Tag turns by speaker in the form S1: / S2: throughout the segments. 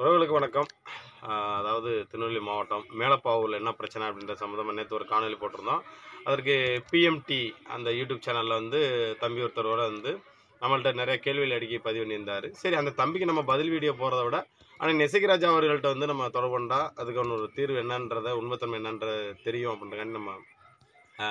S1: உறவுகளுக்கு வணக்கம். அதாவது திருநெல்வேலி மாவட்டம் மேலப்பாவூரில் என்ன பிரச்சனை அப்படின்ற சம்மந்தமாக நேற்று ஒரு காணொலி போட்டிருந்தோம். அதற்கு பிஎம்டி அந்த யூடியூப் சேனலில் வந்து தம்பி ஒருத்தரோட வந்து நம்மள்ட்ட நிறைய கேள்விகள் அடுக்கி பதிவு பண்ணியிருந்தார். சரி, அந்த தம்பிக்கு நம்ம பதில் வீடியோ போகிறத விட ஆனால் நெசகிராஜா அவர்கள்ட்ட வந்து நம்ம தொடர்பு கொண்டா அதுக்கான ஒரு தீர்வு என்னன்றதை உண்மைத்தன்மை என்னன்றது தெரியும் அப்படின்றக்காண்டி நம்ம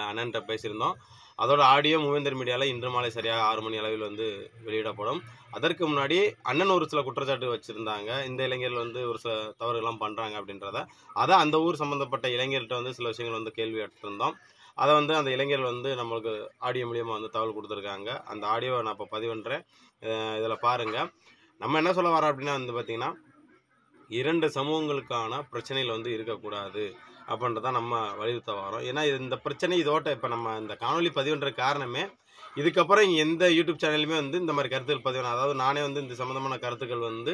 S1: அண்ணன்ட்ட பேசியிருந்தோம். அதோட ஆடியோ மூவேந்தர் மீடியாவில் இன்று மாலை சரியாக 6 மணி அளவில் வந்து வெளியிடப்படும். அதற்கு முன்னாடி அண்ணன் ஒரு சில குற்றச்சாட்டு வச்சுருந்தாங்க. இந்த இளைஞர்கள் வந்து ஒரு சில தவறுகள்லாம் பண்ணுறாங்க அப்படின்றத. அதை அந்த ஊர் சம்மந்தப்பட்ட இளைஞர்கிட்ட வந்து சில விஷயங்கள் வந்து கேள்வி எடுத்திருந்தோம். அதை வந்து அந்த இளைஞர்கள் வந்து நம்மளுக்கு ஆடியோ மூலியமாக வந்து தகவல் கொடுத்துருக்காங்க. அந்த ஆடியோவை நான் இப்போ பதிவு பண்ணுறேன். இதில் பாருங்கள். நம்ம என்ன சொல்ல வரோம் அப்படின்னா வந்து பார்த்திங்கன்னா, 2 சமூகங்களுக்கான பிரச்சனைகள் வந்து இருக்கக்கூடாது அப்படின்றதான் நம்ம வலியுறுத்த வரோம். ஏன்னா இந்த பிரச்சனை இதோட்ட இப்போ நம்ம இந்த காணொலி பதிவுன்ற காரணமே இதுக்கப்புறம் எந்த யூடியூப் சேனலுமே வந்து இந்த மாதிரி கருத்துக்கள் பதிவு, அதாவது நானே வந்து இந்த சம்மந்தமான கருத்துக்கள் வந்து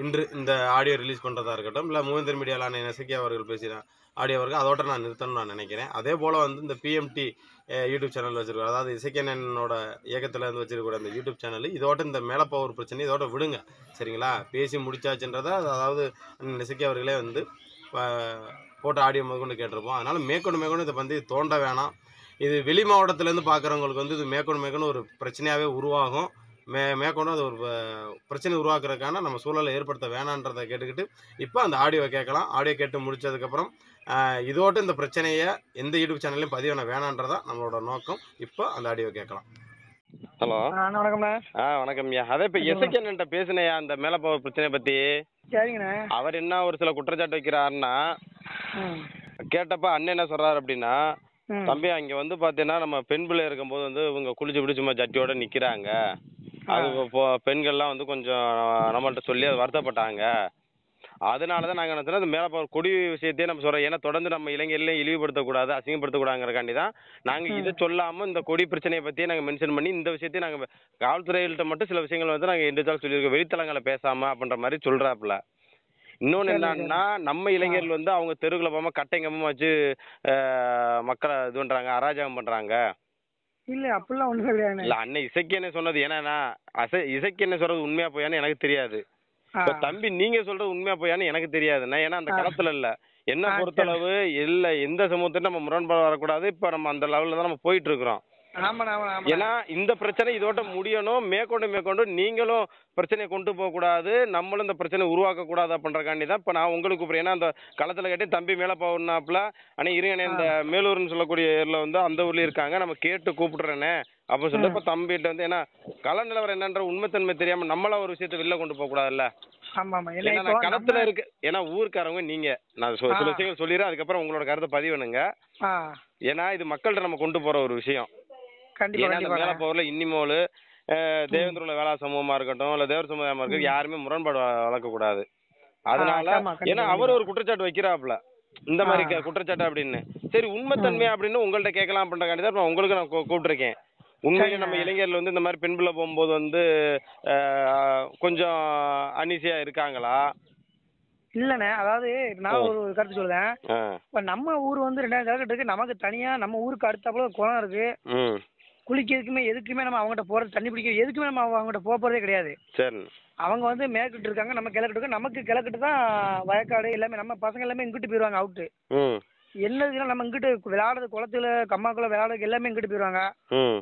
S1: இன்று இந்த ஆடியோ ரிலீஸ் பண்ணுறதா இருக்கட்டும், இல்லை மூவேந்தர் மீடியாவில் நெசக்கி அவர்கள் பேசின ஆடியோ அவர்கள் அதோட நான் நிறுத்தணும்னு நான் நினைக்கிறேன். அதே போல் வந்து இந்த பிஎம்டி யூடியூப் சேனல் வச்சுருக்கோம், அதாவது இசைக்கண்ணனோட இயக்கத்தில் இருந்து வச்சிருக்கக்கூடிய அந்த யூடியூப் சேனல் இதோட இந்த மேலப்பாவூர் பிரச்சனை இதோட விடுங்க, சரிங்களா? பேசி முடிச்சாச்சுன்றதை அதாவது நெசக்கி அவர்களே வந்து போட்ட ஆடியோ முதற்கொண்டு கேட்டிருப்போம். அதனால் மேற்கொண்டு இதை வந்து தோண்ட வேணாம். இது வெளி மாவட்டத்திலேருந்து பார்க்குறவங்களுக்கு வந்து இது மேற்கொண்டு ஒரு பிரச்சனையாகவே உருவாகும். மேற்கொண்டு அது ஒரு பிரச்சனை உருவாக்குறதுக்கான நம்ம சூழலை ஏற்படுத்த வேணான்றதை கேட்டுக்கிட்டு இப்போ அந்த ஆடியோவை கேட்கலாம். ஆடியோ கேட்டு முடித்ததுக்கப்புறம் இதோட இந்த பிரச்சனையை எந்த யூடியூப் சேனல்லையும் பதிவு பண்ண வேணான்றதான் நம்மளோட நோக்கம். இப்போ அந்த ஆடியோவை கேட்கலாம்.
S2: ஹலோ,
S3: வணக்கம்ண்ணா.
S2: வணக்கம்யா. அதே இப்போ எசைக்கண்ணன்ட்ட பேசினையா அந்த மேலப்பாவூர் பிரச்சனையை பற்றி.
S3: சரிங்கண்ணா.
S2: அவர் என்ன ஒரு சில குற்றச்சாட்டு வைக்கிறாருன்னா, கேட்டப்ப அண்ணன் என்ன சொல்றாரு அப்படின்னா, தம்பி அங்கே வந்து பார்த்தீங்கன்னா நம்ம பெண் பிள்ளை இருக்கும்போது வந்து இவங்க குளிச்சு பிடிச்சி சும்மா ஜட்டியோட நிற்கிறாங்க. அது இப்போ பெண்கள்லாம் வந்து கொஞ்சம் நம்மள்ட்ட சொல்லி அது வருத்தப்பட்டாங்க. அதனால தான் நாங்கள் என்ன சொன்னால் அந்த மேலப்பாவூர் கொடி விஷயத்தையே நம்ம சொல்கிறோம். ஏன்னா தொடர்ந்து நம்ம இளைஞர்களையும் இழிவுபடுத்தக்கூடாது, அசிங்கப்படுத்தக்கூடாதுங்கிறக்காண்டி தான் நாங்கள் இதை சொல்லாமல் இந்த கொடி பிரச்சனையை பற்றியே நாங்கள் மென்ஷன் பண்ணி இந்த விஷயத்தையும் நாங்கள் காவல்துறைகள்கிட்ட மட்டும் சில விஷயங்கள் வந்து நாங்கள் இண்டிவிஜுவலாக சொல்லியிருக்கோம், வெளித்தளங்களை பேசாமல் அப்படின்ற மாதிரி சொல்கிறாப்புல. இன்னொன்று என்னன்னா, நம்ம இளைஞர்கள் வந்து அவங்க தெருவில் போகாமல் கட்டைங்கம்மா வச்சு மக்களை இது பண்ணுறாங்க, அராஜகம் பண்ணுறாங்க.
S3: இல்ல அப்படிலாம் ஒண்ணும் கிடையாது.
S2: இல்லை அன்னை இசைக்கண்ணே சொன்னது என்னன்னா, இசைக்கண்ணே சொல்கிறது உண்மையாக போயான்னு எனக்கு தெரியாது. இப்போ தம்பி நீங்க சொல்றது உண்மையா போயான்னு எனக்கு தெரியாதுண்ணா. ஏன்னா அந்த களத்துல இல்ல. என்ன பொறுத்தளவு இல்லை எந்த சமூகத்தையும் நம்ம முரண்பாடு வரக்கூடாது. இப்போ நம்ம அந்த லெவலில் தான் நம்ம போயிட்டு இருக்கிறோம். ஏன்னா இந்த பிரச்சனை இதோட முடியணும். மேற்கொண்டு நீங்களும் பிரச்சனையை கொண்டு போகக்கூடாது, நம்மளும் இந்த பிரச்சனை உருவாக்கக்கூடாது அப்படின்றக்காண்டி தான் இப்போ நான் உங்களுக்கு கூப்பிட்றேன். ஏன்னா அந்த களத்தில் கேட்டு தம்பி மேலே போகணுன்னாப்புல, ஆனால் இருங்கண்ணே இந்த மேலூர்னு சொல்லக்கூடிய ஏரியில் வந்து அந்த ஊர்லேயும் இருக்காங்க, நம்ம கேட்டு கூப்பிட்றேனே அப்படின்னு சொல்லிட்டு இப்போ தம்பிகிட்ட வந்து, ஏன்னா கள நிலவரம் என்னன்ற உண்மைத்தன்மை தெரியாமல் நம்மளாம் ஒரு விஷயத்தை வெளில கொண்டு போகக்கூடாதுல்ல. ஏன்னா களத்தில் இருக்கு. ஏன்னா ஊருக்காரவங்க நீங்க, நான் சில விஷயங்கள் சொல்லிடுறேன், அதுக்கப்புறம் உங்களோட கருத்தை பதிவுனுங்க. ஏன்னா இது மக்கள்கிட்ட நம்ம கொண்டு போகிற ஒரு விஷயம். ஏன்னா அந்த மேலப்பாவூர்ல இன்னிமோல் தேவேந்திர வேளா சமூகமா இருக்கட்டும், இல்ல தேவர் சமுதாயமா இருக்கட்டும், யாருமே முரண்பாடு வளர்க்கக்கூடாது. அதனால ஏன்னா அவர் ஒரு குற்றச்சாட்டு வைக்கிறாப்புல இந்த மாதிரி குற்றச்சாட்டு அப்படின்னு. சரி, உண்மைத்தன்மை அப்படின்னு உங்கள்ட்ட கேட்கலாம் அப்படின்றக்காண்டி தான் உங்களுக்கு நான் கூப்பிட்டுருக்கேன். உண்மையிலே நம்ம இளைஞர்கள் வந்து இந்த மாதிரி பெண் பிள்ளை போகும்போது வந்து கொஞ்சம் அனீசியா இருக்காங்களா?
S3: இல்லண்ணே, அதாவது நான் ஒரு கருத்து சொல்லுவேன். இப்ப நம்ம ஊர் வந்து 2000 கிலோமீட்டர் இருக்கு, நமக்கு தனியா நம்ம ஊருக்கு அடுத்தாப்புல ஒரு குளம் இருக்கு. குளிக்கிறதுக்குமே எதுக்குமே நம்ம அவங்ககிட்ட போறது, தண்ணி பிடிக்க எதுக்குமே நம்ம அவங்ககிட்ட போறதே கிடையாது.
S2: சரி, அவங்க
S3: வந்து மேற்கிட்டு இருக்காங்க, நம்ம கிழக்கிட்டு இருக்கோம். நமக்கு கிழக்கிட்டு தான் வயக்காடு எல்லாமே. நம்ம பசங்க எல்லாமே இங்கிட்டு போயிருவாங்க அவுட்டு. என்னதுன்னா நம்ம இங்கிட்டு விளையாடுறது, குளத்துல கம்மாக்குள்ள விளையாடுறதுக்கு எல்லாமே இங்கிட்டு போயிருவாங்க.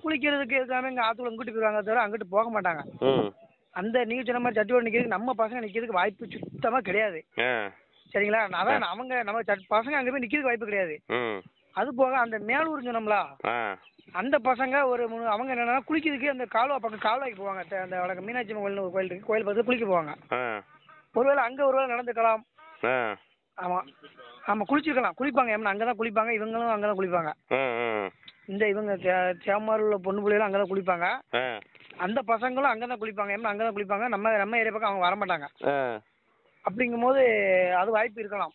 S3: குளிக்கிறதுக்கு எல்லாமே இங்க ஆத்துல இங்கிட்டு போயிருவாங்க, தவிர அங்கிட்டு போக மாட்டாங்க. அந்த நீங்க சொன்ன மாதிரி சட்டியோட நிக்கிறதுக்கு நம்ம பசங்க நிக்கிறதுக்கு வாய்ப்பு சுத்தமா கிடையாது, சரிங்களா? அதான் அவங்க நம்ம பசங்க அங்க போய் நிக்கிறதுக்கு வாய்ப்பு கிடையாது. அது போக அந்த மேலூர் சொன்னோம்ல, அந்த பசங்க அவங்க என்னன்னா குளிக்கிறதுக்கு அந்த பக்கம் கால்வாய்க்கு போவாங்க. அந்த வடக்கு மீனாட்சி கோயில் ஒரு கோயில் இருக்கு, கோயில் பார்த்து குளிக்க போவாங்க. ஒருவேளை அங்க ஒருவேளை நடந்துக்கலாம். ஆமா குளிப்பாங்க. அங்கதான் குளிப்பாங்க, இவங்களும் அங்கதான் குளிப்பாங்க. இவங்க சேமாரில் பொண்ணு பிள்ளைகளும் அங்கதான் குளிப்பாங்க. அந்த பசங்களும் அங்கதான் குளிப்பாங்க, அங்கதான் குளிப்பாங்க. நம்ம ஏரியா பக்கம் அவங்க வரமாட்டாங்க. அப்படிங்கும் போது அது வாய்ப்பு இருக்கலாம்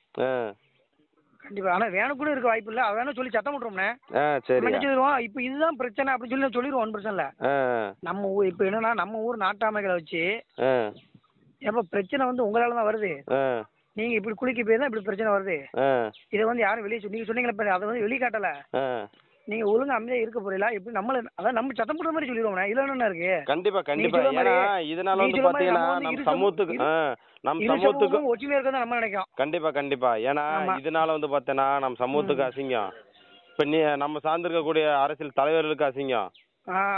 S3: கண்டிப்பா. ஆனா வேணும் கூட இருக்க வாய்ப்பு இல்ல. வேணும் சொல்லி சத்தம் விட்டுருவோம்னே, சொல்லிடுவோம். இப்ப இதுதான் பிரச்சனை அப்படின்னு சொல்லி சொல்லிடுவோம். 1% இல்ல. நம்ம இப்ப என்னன்னா நம்ம ஊர் நாட்டாமைகளை வச்சு எப்ப பிரச்சனை வந்து உங்களால தான் வருது. நீங்க இப்படி குளிக்க போய் தான் இப்படி பிரச்சனை வருது. இதை வந்து யாரும் வெளியே நீங்க சொன்னீங்களா, அதை வந்து வெளியே காட்டல. நீங்க ஒழுங்கா அமைதியா இருக்க போறீங்களா எப்படி நம்மள அதான் நம்ம சத்தம் போடுற மாதிரி சொல்லிடுவோம் இதுல என்ன இருக்கு.
S2: கண்டிப்பா கண்டிப்பா. ஏன்னா இதனால வந்து பாத்தீங்கன்னா நம்ம சமூகத்துக்கு
S3: ஒற்றுமையா இருக்கதான் நம்ம நினைக்கிறோம்.
S2: கண்டிப்பா கண்டிப்பா. ஏன்னா இதனால வந்து பாத்தீங்கன்னா நம்ம சமூகத்துக்கு அசிங்கம். இப்ப நம்ம சார்ந்திருக்கக்கூடிய அரசியல் தலைவர்களுக்கு அசிங்கம்.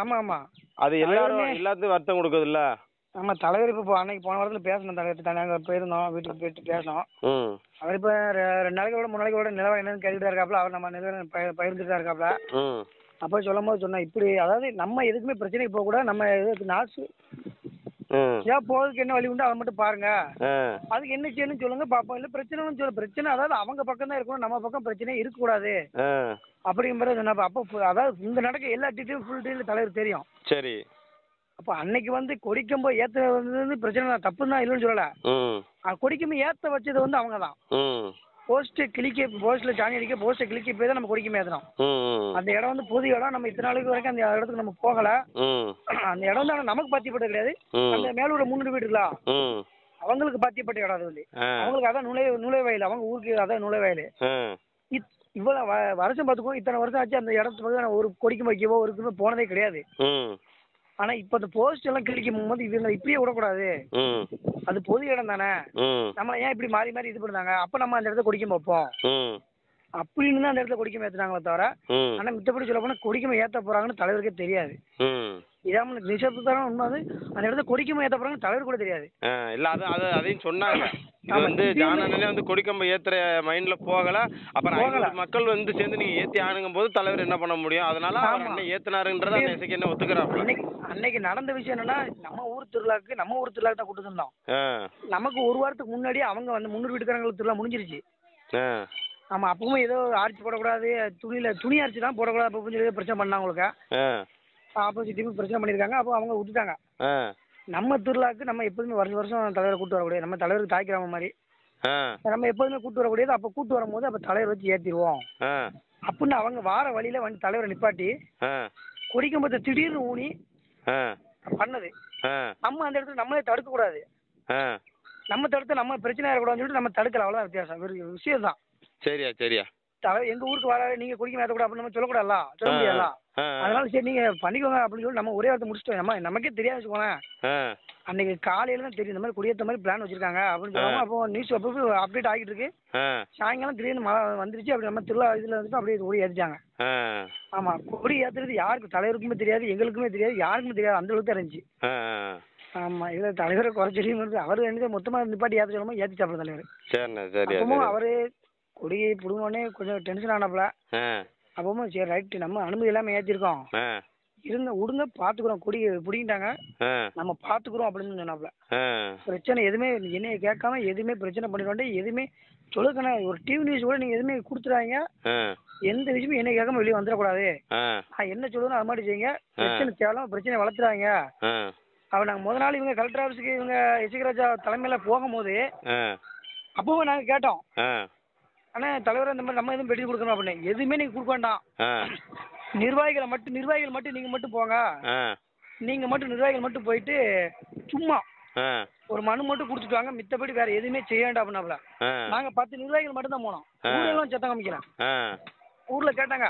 S3: ஆமா ஆமா.
S2: அது எல்லாத்துக்கும் வருத்தம் கொடுக்குது இல்ல.
S3: ஆமா தலைவர் இப்ப அன்னைக்கு போன வாரத்துல பேசணும் தலைவர் நாங்க போயிருந்தோம் வீட்டுக்கு போயிட்டு பேசணும். அவர் இப்ப 2 நாளைக்கு விட 3 நாளைக்கு விட நிலவரம் என்னன்னு கேட்டுட்டு இருக்காப்ல. அவர் நம்ம நிலவரம் பகிர்ந்துட்டு தான் இருக்காப்ல. அப்ப சொல்லும் போது சொன்னா இப்படி அதாவது நம்ம எதுக்குமே பிரச்சனைக்கு போக கூட நம்ம எதுக்கு நாசு ஏன் போறதுக்கு என்ன வழி உண்டு அதை மட்டும் பாருங்க. அதுக்கு என்ன செய்யணும்னு சொல்லுங்க பாப்போம். இல்ல பிரச்சனைன்னு சொல்ல பிரச்சனை அதாவது அவங்க பக்கம் தான் இருக்கணும் நம்ம பக்கம் பிரச்சனை இருக்க கூடாது அப்படிங்கிற சொன்னா அப்ப அதாவது இந்த நடக்க எல்லா டீட்டெயிலும் ஃபுல் டீட்டெயில் தலைவர் தெரியும்.
S2: சரி.
S3: அப்ப அன்னைக்கு வந்து கொடிக்கம்போ ஏத்த வந்து பிரச்சனை தப்பு தான் இல்லைன்னு சொல்லல. கொடிக்கம்போ ஏத்த வச்சது வந்து அவங்கதான். போஸ்ட்ல சாணி அடிக்க போஸ்ட கிளிக்க போய் தான் நம்ம கொடிக்கம்போ ஏத்தணும். அந்த இடம் வந்து பொது இடம். நம்ம இத்தனை நாளைக்கு வரைக்கும் அந்த இடத்துக்கு நம்ம போகல. அந்த இடம் தான் நமக்கு பாத்தியப்பட்டது கிடையாது. அந்த மேலூர் 3 வீடு இருக்குல்ல அவங்களுக்கு பாத்தியப்பட்ட இடம். அது வந்து அவங்களுக்கு அதான் நுழைவாயில். அவங்க ஊருக்கு அதான் நுழைவாயில். இவ்வளவு வருஷம் பார்த்துக்கோ இத்தனை வருஷம் ஆச்சு அந்த இடத்துக்கு ஒரு கொடிக்கு வைக்கவோ ஒரு போனதே கிடையாது. ஆனா இப்ப இந்த போஸ்ட் எல்லாம் கிளிக்கும் போது இவங்க இப்படியே விடக்கூடாது. அது பொது இடம் தானே. நம்ம ஏன் இப்படி மாறி மாறி இது பண்ணாங்க. அப்ப நம்ம அந்த இடத்த கொடிக்க வைப்போம் அப்படின்னு தான் அந்த இடத்துல கொடிக்கம்போ ஏத்துனாங்களே தவிர ஆனா மித்தப்படி சொல்ல போனா கொடிக்கம்போ ஏத்த போறாங்கன்னு தலைவருக்கே தெரியாது. இதான் நிசப்தம் உண்மை. அந்த இடத்துல கொடிக்கம்போ ஏத்த போறாங்க தலைவர் கூட தெரியாது.
S2: இல்ல அதையும் சொன்னாங்க. இது வந்து ஜானனே வந்து கொடிக்கம்போ ஏத்துற மைண்ட்ல போகல. அப்புறம் மக்கள் வந்து சேர்ந்து நீங்க ஏத்தி ஆணுங்கும் போது தலைவர் என்ன பண்ண முடியும். அதனால அவர் என்ன ஏத்துனாருன்றத இசைக்கு என்ன ஒத்துக்கிறாங்க.
S3: அன்னைக்கு நடந்த விஷயம் என்னன்னா நம்ம ஊர் திருவிழாக்கு தான் கூட்டு இருந்தோம். நமக்கு ஒரு வாரத்துக்கு முன்னாடி அவங்க வந்து 300 வீட்டுக்காரங்களுக்கு திருவிழா முடிஞ்சிருச்சு. ஆமா அப்பவும் ஏதோ அரிச்சு போடக்கூடாது துணி அரிச்சு தான் போடக்கூடாது அப்படின்னு சொல்லி பிரச்சனை பண்ணாங்க. உங்களுக்கு ஆப்போசிட் டீம் பிரச்சனை பண்ணிருக்காங்க. அப்போ அவங்க விட்டுட்டாங்க. நம்ம திருவிழாக்கு நம்ம எப்போதுமே வருஷம் தலைவரை கூட்டு வரக்கூடியது. நம்ம தலைவருக்கு தாய்க்கிராம மாதிரி நம்ம எப்போதுமே கூட்டு வரக்கூடியது. அப்ப கூட்டு வரும்போது அப்ப தலைவர் வச்சு ஏத்திடுவோம் அப்படின்னு அவங்க வார வழியில வந்து தலைவரை நிப்பாட்டி கொடிக்கம்பத்தை திடீர்னு ஊனி பண்ணது. நம்ம அந்த இடத்துல நம்மளே தடுக்க கூடாது. நம்ம தடுத்து நம்ம பிரச்சனை இருக்கக்கூடாதுன்னு சொல்லிட்டு நம்ம தடுக்கல. அவ்வளவுதான் வித்தியாசம். விஷயம் தான்.
S2: சரியா சரியா.
S3: எங்க ஊருக்கு வர நீங்க குடிக்க ஏற்றக்கூடாது அப்படின்னு நம்ம சொல்லக்கூடாதுல்ல சொல்ல முடியாதுல்ல. அதனால சரி நீங்க பண்ணிக்கோங்க அப்படின்னு சொல்லி நம்ம ஒரே வார்த்தை முடிச்சிட்டோம். நமக்கே தெரியாது வச்சுக்கோங்களேன். அன்னைக்கு காலையில தான் தெரியும் இந்த மாதிரி குடியேற்ற மாதிரி பிளான் வச்சிருக்காங்க அப்படின்னு சொல்லுவாங்க. அப்போ நியூஸ் அப்போ அப்டேட் ஆகிட்டு இருக்கு. சாயங்காலம் திடீர்னு மழை வந்துருச்சு. அப்படி நம்ம திருவிழா இதுல வந்துட்டு அப்படியே கொடி ஏற்றிட்டாங்க. ஆமா கொடி ஏத்துறது யாருக்கு தலைவருக்குமே தெரியாது எங்களுக்குமே தெரியாது யாருக்குமே தெரியாது. அந்த அளவுக்கு தான் இருந்துச்சு. ஆமா இதுல தலைவரை குறைச்சடியும் அவரு என்ன மொத்தமா நிப்பாட்டி ஏற்ற சொல்லும்போது ஏற்றி சாப்பிட தலைவர். அப்பவும் அவரு கொடியை புடுங்கோடனே கொஞ்சம் டென்ஷன் ஆனப்பல. அப்பவும் சரி ரைட்டு நம்ம அனுமதி இல்லாம ஏற்றிருக்கோம் விடுங்க பாத்துக்கிறோம். கொடி பிடிங்கிட்டாங்க நம்ம பாத்துக்கிறோம் அப்படின்னு சொன்னாப்ல. பிரச்சனை எதுவுமே என்னைய கேட்காம எதுவுமே பிரச்சனை பண்ணிட்டு எதுவுமே சொல்லுக்கண்ணா ஒரு டிவி நியூஸ் கூட நீங்க எதுவுமே கொடுத்துறாங்க. எந்த விஷயமும் என்ன கேட்காம வெளியே வந்துடக்கூடாது. என்ன சொல்லுவோம் அது மாதிரி செய்யுங்க. பிரச்சனை தேவையில்லாம பிரச்சனை வளர்த்துறாங்க. அவ நாங்க முதல் நாள் இவங்க கலெக்டர் ஆஃபீஸுக்கு இவங்க இசைக்கராஜா தலைமையில போகும்போது அப்பவும் நாங்க கேட்டோம். ஆனா தலைவர் இந்த மாதிரி நம்ம எதுவும் பெட்டி கொடுக்கணும் அப்படின்னு எதுவுமே நீங்க கொடுக்க வேண்டாம். நிர்வாகிகள் மட்டும் நீங்க மட்டும் போங்க. நீங்க மட்டும் நிர்வாகிகள் மட்டும் போயிட்டு சும்மா ஒரு மனு மட்டும் குடுத்துட்டு வாங்க. மித்தபடி வேற எதுவுமே செய்ய வேண்டாம் அப்படின்னாப்ல. நாங்க 10 நிர்வாகிகள் மட்டும் தான் போனோம். ஊரெல்லாம் சத்தம் காமிக்கிறேன். ஊர்ல கேட்டாங்க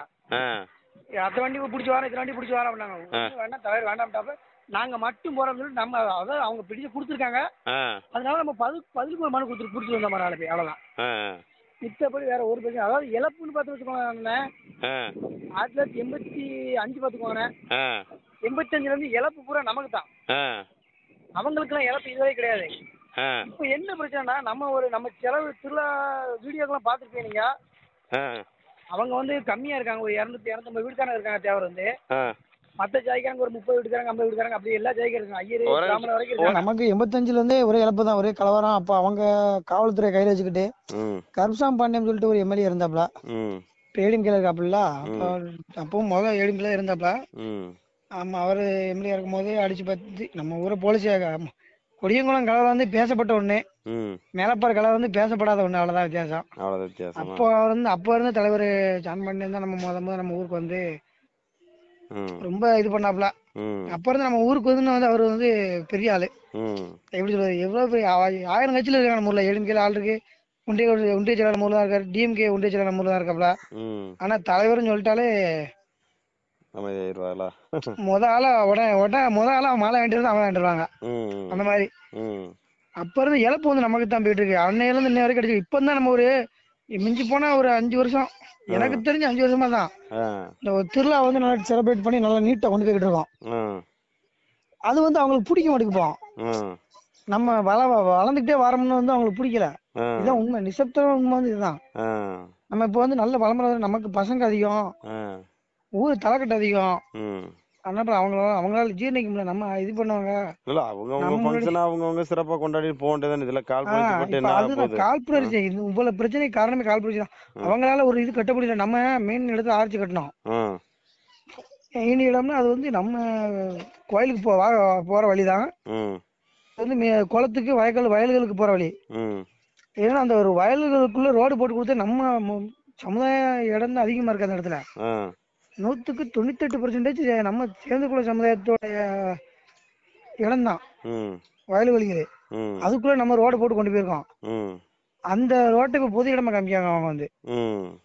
S3: அத்தனை வண்டி பிடிச்சி வரேன் இத்தனை வண்டி பிடிச்சி வரேன் அப்படின்னாங்க. வேண்டாம் தலைவர் வேண்டாம்ட்டாப்ப நாங்க மட்டும் போறோம்னு சொல்லி நம்ம அதாவது அவங்க பிடிச்சு கொடுத்துருக்காங்க. அதனால நம்ம பதிலுக்கு ஒரு மனு கொடுத்துட்டு வந்த மாதிரி நாளைக்கு அவ்வளவுதான். மித்தபடி வேற ஒரு பிரச்சனை அதாவது இழப்புன்னு பார்த்து வச்சுக்கோங்க. 1985 பார்த்துக்கோங்க. 85ல இருந்து இழப்பு பூரா நமக்கு தான். அவங்களுக்கு எல்லாம் இழப்பு இதுவரை கிடையாது. இப்ப என்ன பிரச்சனைனா நம்ம செலவு திருவிழா வீடியோக்கெல்லாம் பார்த்துருப்பீங்க நீங்க. அவங்க வந்து கம்மியா இருக்காங்க. ஒரு 200-250 வீடுக்காரங்க இருக்காங்க. தேவர் வந்து மற்ற ஜாய்க்காரங்க ஒரு 30 வீட்டுக்காரங்க 50 வீட்டுக்காரங்க அப்படி எல்லா ஜாய்க்கும் இருக்காங்க. ஐயரு பிராமணர் வரைக்கும் இருக்காங்க. நமக்கு 85ல இருந்தே ஒரே இழப்பு தான் ஒரே கலவரம். அப்ப அவங்க காவல்துறை கையில வச்சுக்கிட்டு கருப்சாமி பாண்டியம் சொல்லிட்டு ஒரு எம்எல்ஏ இருந்தாப்ல. ஏடிஎம்கேல இருக்காப்புல. அப்பவும் முதல்ல ஏடிஎம்கேல இருந்தாப்ல. ஆமா அவரு எம்எல்ஏ இருக்கும் போதே அடிச்சு பார்த்து நம்ம ஊரை போலீஸ் கொடியங்குளம் கலவரம் வந்து பேசப்பட்ட ஒண்ணு மேலப்பாறை கலவரம் வந்து பேசப்படாத ஒண்ணு. அவ்வளவுதான் வித்தியாசம். அப்போ இருந்த தலைவர் சாமி பாண்டியன் தான் நம்ம நம்ம ஊருக்கு வந்து ரொம்ப இது பண்ணாப்ல. அப்ப இருந்து நம்ம ஊருக்கு வந்து அவரு வந்து பெரிய ஆளு. எப்படி சொல்றது எவ்வளவு பெரிய 1000 கட்சியில இருக்காங்க. நம்ம ஊர்ல ஏடிஎம்கே ஆள் இருக்கு. ஒன்றிய செயலாளர் மூலம் தான் இருக்காரு. டிஎம்கே ஒன்றிய செயலாளர் மூலம் தான் இருக்காப்ல. ஆனா தலைவர்னு சொல்லிட்டாலே
S2: அமைதியாயிருவாங்களா?
S3: முத ஆளா மாலை வாங்கிட்டு வந்து அவங்க வாங்கிட்டுருவாங்க அந்த மாதிரி. அப்ப இருந்து இழப்பு வந்து நமக்கு தான் போயிட்டு இருக்கு. அன்னையில இருந்து இன்ன வரைக்கும் கிடைச்சு. இப்ப தான் நம்ம ஒரு மிஞ்சி போனா ஒரு 5 வருஷம், எனக்கு தெரிஞ்சு 5 வருஷமா தான் இந்த ஒரு திருவிழா வந்து நல்லா செலிப்ரேட் பண்ணி நல்லா நீட்டா கொண்டு போய்கிட்டு இருக்கோம். அது வந்து அவங்களுக்கு பிடிக்க மாட்டேங்குது. நம்ம வளர்ந்துகிட்டே வரோம்னு வந்து அவங்களுக்கு பிடிக்கல. இதுதான் உண்மை, நிசப்தமான உண்மை வந்து இதுதான். நம்ம இப்ப வந்து நல்ல வளமுறை, நமக்கு பசங்க அதிகம், ஊர் தலைக்கட்டு அதிகம். அதனால அவங்களால ஜீரணிக்க முடியல. நம்ம இது பண்ணுவாங்க
S2: இல்ல, அவங்கவங்க ஃபங்க்ஷன் அவங்கவங்க சிறப்பா கொண்டாடி போக வேண்டியதானே. இதுல கால்புரட்சி பட்டு என்ன ஆக போகுது?
S3: கால்புரட்சி இவ்வளவு பிரச்சனை காரணமே கால்புரட்சி தான். அவங்களால ஒரு இது கட்ட முடியல. நம்ம மெயின் இடத்துல ஆர்ச்சி கட்டணும். மெயின் இடம்னா அது வந்து நம்ம கோயிலுக்கு போற வழிதான். வந்து குளத்துக்கு வயல்களுக்கு போற வழி. ஏன்னா அந்த ஒரு வயல்களுக்குள்ள ரோடு போட்டு கொடுத்தா நம்ம சமுதாய இடம் தான் அதிகமா இருக்கு அந்த இடத்துல. 100க்கு 98% நம்ம சேர்ந்துக்குள்ள சமுதாயத்தோட இடம் தான் வயல்வெளிகள். அதுக்குள்ள நம்ம ரோட போட்டு கொண்டு போயிருக்கோம். அந்த ரோட்டுக்கு பொது இடமா காமிக்காங்க. அவங்க வந்து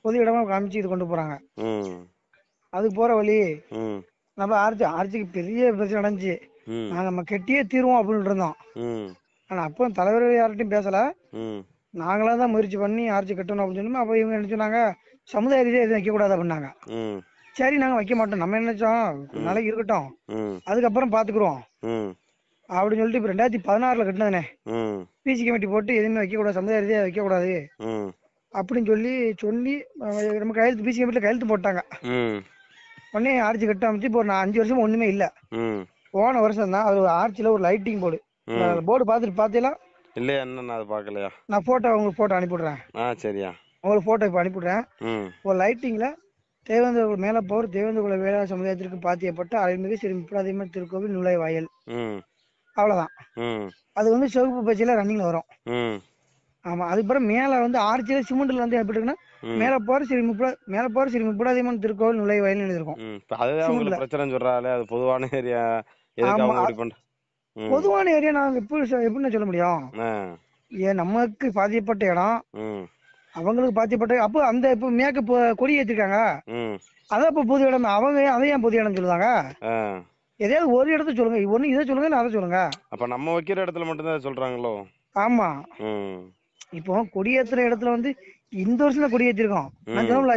S3: பொது இடமா காமிச்சு இது கொண்டு போறாங்க. அதுக்கு போற வழி நம்ம ஆர்ச்சிக்கு பெரிய பிரச்சனை நடந்துச்சு. நம்ம கெட்டியே தீர்வோம் அப்படின்னு இருந்தோம். ஆனா அப்போ தலைவர் யார்கிட்டையும் பேசல. நாங்களா தான் முயற்சி பண்ணி ஆர்ச்சி கட்டணும் அப்படின்னு சொன்னோம். அப்ப இவங்க என்ன சொன்னாங்க, சமுதாய ரீதியா எதுவும் வைக்க கூடாது அப்படின்னாங்க. சரி நாங்க வைக்க மாட்டோம். நம்ம என்ன நினைச்சோம், நாளைக்கு இருக்கட்டும், அதுக்கப்புறம் பாத்துக்குறோம் அப்படின்னு சொல்லிட்டு இப்ப 2016 கட்டினதுனே பிசி கமிட்டி போட்டு எதுவுமே வைக்க கூடாது, சமுதாய ரீதியா வைக்க கூடாது அப்படின்னு சொல்லி நம்ம கையெழுத்து பிசி கமிட்டில கையெழுத்து போட்டாங்க. உடனே ஆர்ச்சி கட்ட அமைச்சு இப்போ 5 வருஷமா ஒண்ணுமே இல்ல. போன வருஷம் தான் அது ஆர்ச்சில ஒரு லைட்டிங் போர்டு பாத்தீங்களா?
S2: இல்லையா, என்ன அது பாக்கலையா?
S3: நான் உங்களுக்கு போட்டோ அனுப்பிடுறேன்.
S2: சரியா,
S3: உங்களுக்கு போட்டோ இப்ப அனுப்பிடுறேன். ஒரு லைட்டிங்ல தேவேந்திர மேல போர் தேவேந்திர குல வேளாண் சமுதாயத்திற்கு பாத்தியப்பட்ட அருள்மிகு ஸ்ரீ முப்பராதியம்மன் திருக்கோவில் நுழைவாயில், அவ்வளவுதான். அது வந்து சிவப்பு பச்சையில ரன்னிங்ல வரும். ஆமா, அதுக்கப்புறம் மேல வந்து ஆர்ச்சியில சிமெண்ட்ல வந்து எப்படி இருக்குன்னா, மேல போற ஸ்ரீ முப்பராதியம்மன் திருக்கோவில் நுழைவாயில் எழுதிருக்கும்.
S2: அதுதான் பிரச்சனை சொல்றாங்களே, அது பொதுவான ஏரியா.
S3: பொதுவான ஏரியா நாங்க எப்படின்னு சொல்ல முடியும்? நமக்கு பாதிக்கப்பட்ட இடம், அவங்களுக்கு பாதிக்கப்பட்ட. அப்போ அந்த இப்ப மேற்கு கொடி ஏத்திருக்காங்க, அதான் இப்ப பொது இடம். அவங்க அதை ஏன் பொது இடம் சொல்லுவாங்க? எதையாவது ஒரு இடத்த சொல்லுங்க. ஒண்ணு இதை சொல்லுங்க, அதை சொல்லுங்க.
S2: அப்ப நம்ம வைக்கிற இடத்துல மட்டும்தான் சொல்றாங்களோ? ஆமா.
S3: இப்போ கொடியேத்துற இடத்துல வந்து இந்த வருஷம் தான் கொடியேற்றிருக்கோம். நான் சொன்னோம்ல,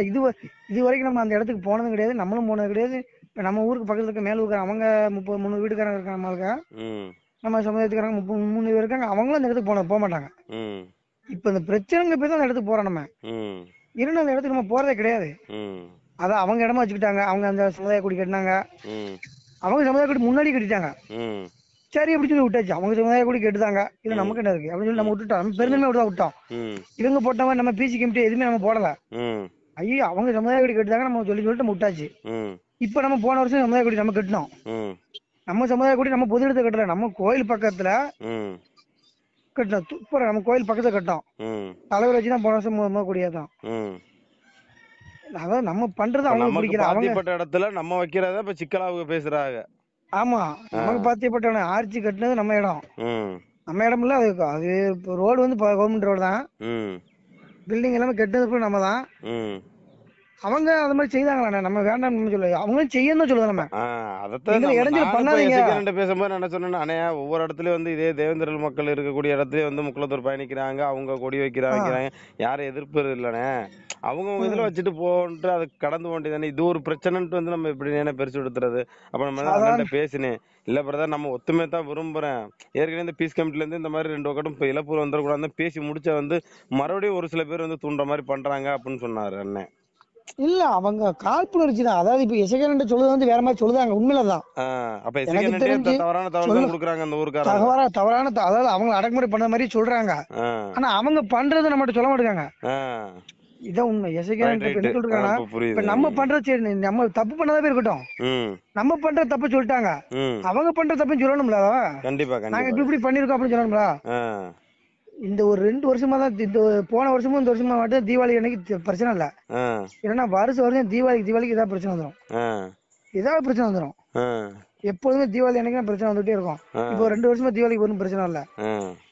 S3: இது வரைக்கும் நம்ம அந்த இடத்துக்கு போனதும் கிடையாது, நம்மளும் போனது கிடையாது. இப்ப நம்ம ஊருக்கு பக்கத்துல இருக்க மேலூர் அவங்க 30-3 வீட்டுக்காரங்க இருக்காங்க. நம்மளுக்கு நம்ம சமுதாயத்துக்காரங்க 33 பேர் இருக்காங்க. அவங்களும் அந்த இடத்துக்கு போக மாட்டாங்க. இப்ப இந்த பிரச்சனைங்க போய் தான் அந்த இடத்துக்கு போறோம். நம்ம இன்னும் அந்த இடத்துக்கு நம்ம போறதே கிடையாது. அதான் அவங்க இடமா வச்சுக்கிட்டாங்க. அவங்க அந்த சமுதாய கொடி கட்டினாங்க. அவங்க சமுதாய கொடி முன்னாடி கட்டிட்டாங்க. சரி அப்படி சொல்லி விட்டாச்சு. அவங்க சமுதாய கொடி கெட்டுதாங்க, இது நமக்கு என்ன இருக்கு அப்படின்னு சொல்லி நம்ம விட்டுட்டோம். நம்ம பெருந்தன்மை விட்டோம். இவங்க போட்ட மாதிரி நம்ம பிசி கமிட்டி எதுவுமே நம்ம போடல. ஐயோ அவங்க சமுதாய கொடி கட்டுதாங்க நம்ம சொல்லிட்டு நம்ம விட்டாச்சு. இப்ப நம்ம போன வருஷம் சமுதாய கொடி நம்ம கட்டினோம். நம்ம சமுதாய கொடி நம்ம பொது இடத்தை கட்டல, நம்ம கோயில் பக்கத்துல கட்டணும். சூப்பரா நம்ம கோயில் பக்கத்துல கட்டோம். தலைவர் வச்சுதான் போன வருஷம் கொடியாதான். அதாவது நம்ம பண்றது அவங்களுக்கு பிடிக்கல.
S2: அவங்க இடத்துல நம்ம வைக்கிறத இப்ப சிக்கலாவுக்கு பேசுறாங்க.
S3: ஆமா, நமக்கு பாத்தியப்பட்ட ஆர்ச்சி கட்டினது நம்ம இடம். நம்ம இடம் இல்ல அது ரோடு வந்து கவர்மெண்ட் ரோடு தான். பில்டிங் எல்லாமே கட்டினது நம்ம தான். அவங்க அது மாதிரி செய்தாங்களா? நம்ம வேண்டாம் சொல்ல, அவங்களும் செய்யணும் சொல்லுங்க. நம்ம
S2: பேசும்போது என்ன சொன்னேன்னா, ஒவ்வொரு இடத்துலயும் வந்து இதே தேவேந்திர மக்கள் இருக்கக்கூடிய இடத்துலயே வந்து முக்குளத்தூர் பயணிக்கிறாங்க, அவங்க கொடி வைக்கிறாங்க, யாரும் எதிர்ப்பு இல்லைண்ணே. அவங்க இதுல வச்சுட்டு போன்ட்டு அதை கடந்து போண்டியதானே. இது ஒரு பிரச்சனைன்ட்டு வந்து நம்ம இப்படி என்ன பெருசு எடுத்துறது? அப்ப நம்ம பேசினேன், இல்ல பிரதர் நம்ம ஒத்துமை தான் விரும்புறேன். ஏற்கனவே இந்த பீஸ் கமிட்டில இருந்து இந்த மாதிரி 2 வட்டம் இப்ப இழப்பு வந்துடக்கூடாது பேசி முடிச்ச வந்து மறுபடியும் ஒரு சில பேர் வந்து தூண்டுற மாதிரி பண்றாங்க அப்படின்னு சொன்னாரு அண்ணன்.
S3: இல்ல அவங்க காழ்ப்புணர்ச்சி தான். அதாவது இப்ப எசகேரன் சொல்லுது வந்து வேற மாதிரி சொல்லுதாங்க. உண்மையிலதான்.
S2: அப்ப எசகேரன் தவறான தகவல் கொடுக்குறாங்க அந்த ஊருக்காரங்க.
S3: தவறான அதாவது அவங்க அடக்குமுறை பண்ண மாதிரி சொல்றாங்க. ஆனா அவங்க பண்றது நம்மகிட்ட சொல்ல மாட்டாங்க. இதான் உண்மை. எசகேரன் என்ன சொல்றாங்கன்னா, இப்ப நம்ம பண்றது சரி, நம்ம தப்பு பண்ணாதான் இருக்கட்டும், நம்ம பண்ற தப்பு சொல்லிட்டாங்க, அவங்க பண்ற தப்புன்னு சொல்லணும்ல.
S2: கண்டிப்பா
S3: நாங்க இப்படி பண்ணிருக்கோம் அப்படின்னு சொல்லணும்ல. இந்த ஒரு 2 வருஷமா தான், இந்த போன வருஷமும் இந்த வருஷமா மட்டும் தீபாவளி அன்னைக்கு பிரச்சனை இல்ல. ஏன்னா வருஷம் தீபாவளிக்கு ஏதாவது பிரச்சனை வந்துடும். ஏதாவது பிரச்சனை வந்துடும். எப்போதுமே தீபாவளி அன்னைக்கு பிரச்சனை வந்துட்டே இருக்கும். இப்போ 2 வருஷமா தீபாவளிக்கு ஒன்றும் பிரச்சனை இல்ல.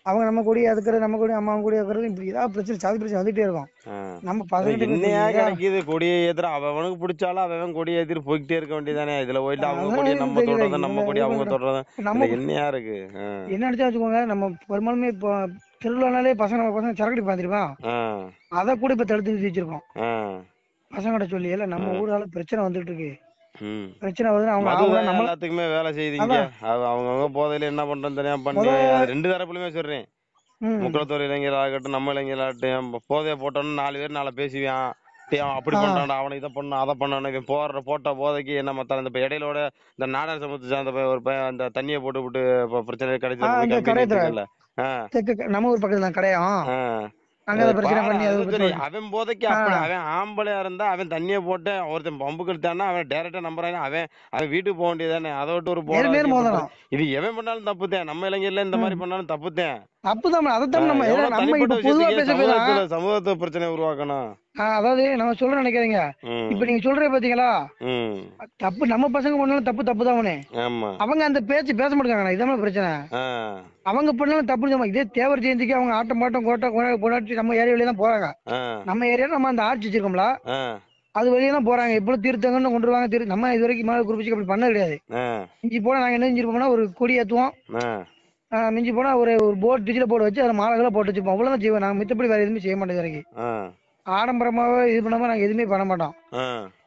S3: அவங்க நம்ம கூட அதுக்குறது, நம்ம கூட அம்மா கூட இருக்கிறது, இப்படி ஏதாவது பிரச்சனை சாதி பிரச்சனை வந்துட்டே இருக்கும். நம்ம பசங்க
S2: என்னையா கிடைக்குது கொடியை ஏத்துற அவனுக்கு பிடிச்சாலும் அவன் கொடியை ஏத்திட்டு போய்கிட்டே இருக்க வேண்டியதானே. இதுல போயிட்டு அவங்க கொடியை நம்ம தொடுறதும் நம்ம கொடி அவங்க தொடுறதும் நம்ம என்னையா இருக்கு.
S3: என்ன அடிச்சா வச்சுக்கோங்க, நம்ம பெரும்பாலுமே இப்போ திருவிழானாலே பசங்க சரக்கடி பாத்துருமா, அதை கூட இப்ப தடுத்து நிறுத்தி வச்சிருக்கோம் பசங்கள்ட்ட சொல்லி. இல்ல நம்ம ஊரால பிரச்சனை வந்துட்டு இருக்கு. பிரச்சனை வந்து அவங்க
S2: எல்லாத்துக்குமே வேலை செய்யுங்க. அவங்க போதையில என்ன பண்றோம் தெரியாம பண்ணி 2 தரப்புலயுமே சொல்றேன். முக்குளத்தூர் இளைஞராகட்டும் நம்ம இளைஞராகட்டும் போதைய போட்டோம்னு 4 பேர் 4 பேசுவான். அப்படி பண்றான், அவனை இதை பண்ண அதை பண்ண போட்ட போதைக்கு என்ன மத்தால இந்த இடையிலோட இந்த நாடர் சமூகத்தை சார்ந்த ஒரு பையன் அந்த தண்ணியை போட்டு விட்டு பிரச்சனை கிடைச்சல
S3: நம்ம ஊர் பக்கத்துல கிடையாது.
S2: அவன் போதைக்கு அப்படி அவன் ஆம்பளையா இருந்தா அவன் தண்ணிய போட்டு ஒருத்தன் பம்பு கெடுத்தானா அவன் டைரக்டா நம்புறான். அவன் வீட்டுக்கு போக வேண்டியதானே. அதை விட்டு ஒரு போட இது எவன் பண்ணாலும் தப்புத்தேன். நம்ம இளைஞர்ல இந்த மாதிரி பண்ணாலும் தப்புத்தேன். சமூகத்தை பிரச்சனை உருவாக்கணும்.
S3: அதாவது நம்ம சொல்ற நினைக்காதீங்க. இப்ப நீங்க சொல்ற பாத்தீங்களா, தப்பு நம்ம பசங்க பண்ணாலும் தப்பு தான். அவங்க அந்த பேச்சு பேச மாட்டாங்க. இதான் பிரச்சனை. அவங்க பண்ணாலும் தப்பு. இதே தேவர் ஜெயந்திக்கு அவங்க ஆட்டம் பாட்டம் கொண்டாட்டி நம்ம ஏரியா தான் போறாங்க. நம்ம ஏரியா நம்ம அந்த ஆட்சி வச்சிருக்கோம்ல, அது வழியா தான் போறாங்க. இப்போ தீர்த்தங்கன்னு கொண்டு வருவாங்க. நம்ம இது வரைக்கும் மேல குறிப்பிச்சு அப்படி பண்ண கிடையாது. இஞ்சி போனா நாங்க என்ன செஞ்சிருப்போம்னா ஒரு கொடி ஏத்துவோம். மிஞ்சி போனா ஒரு போர்டு டிஜிட்டல் போர்டு வச்சு அதை மாலைகளை போட்டு வச்சுப்போம். அவ்வளவுதான் செய்வோம். நாங்க மித்தப்படி வேற எதுவுமே செய்ய மாட்டோம். வரைக்கும் ஆடம்பரமாவே இது பண்ணாம நாங்க எதுவுமே பண்ண மாட்டோம்.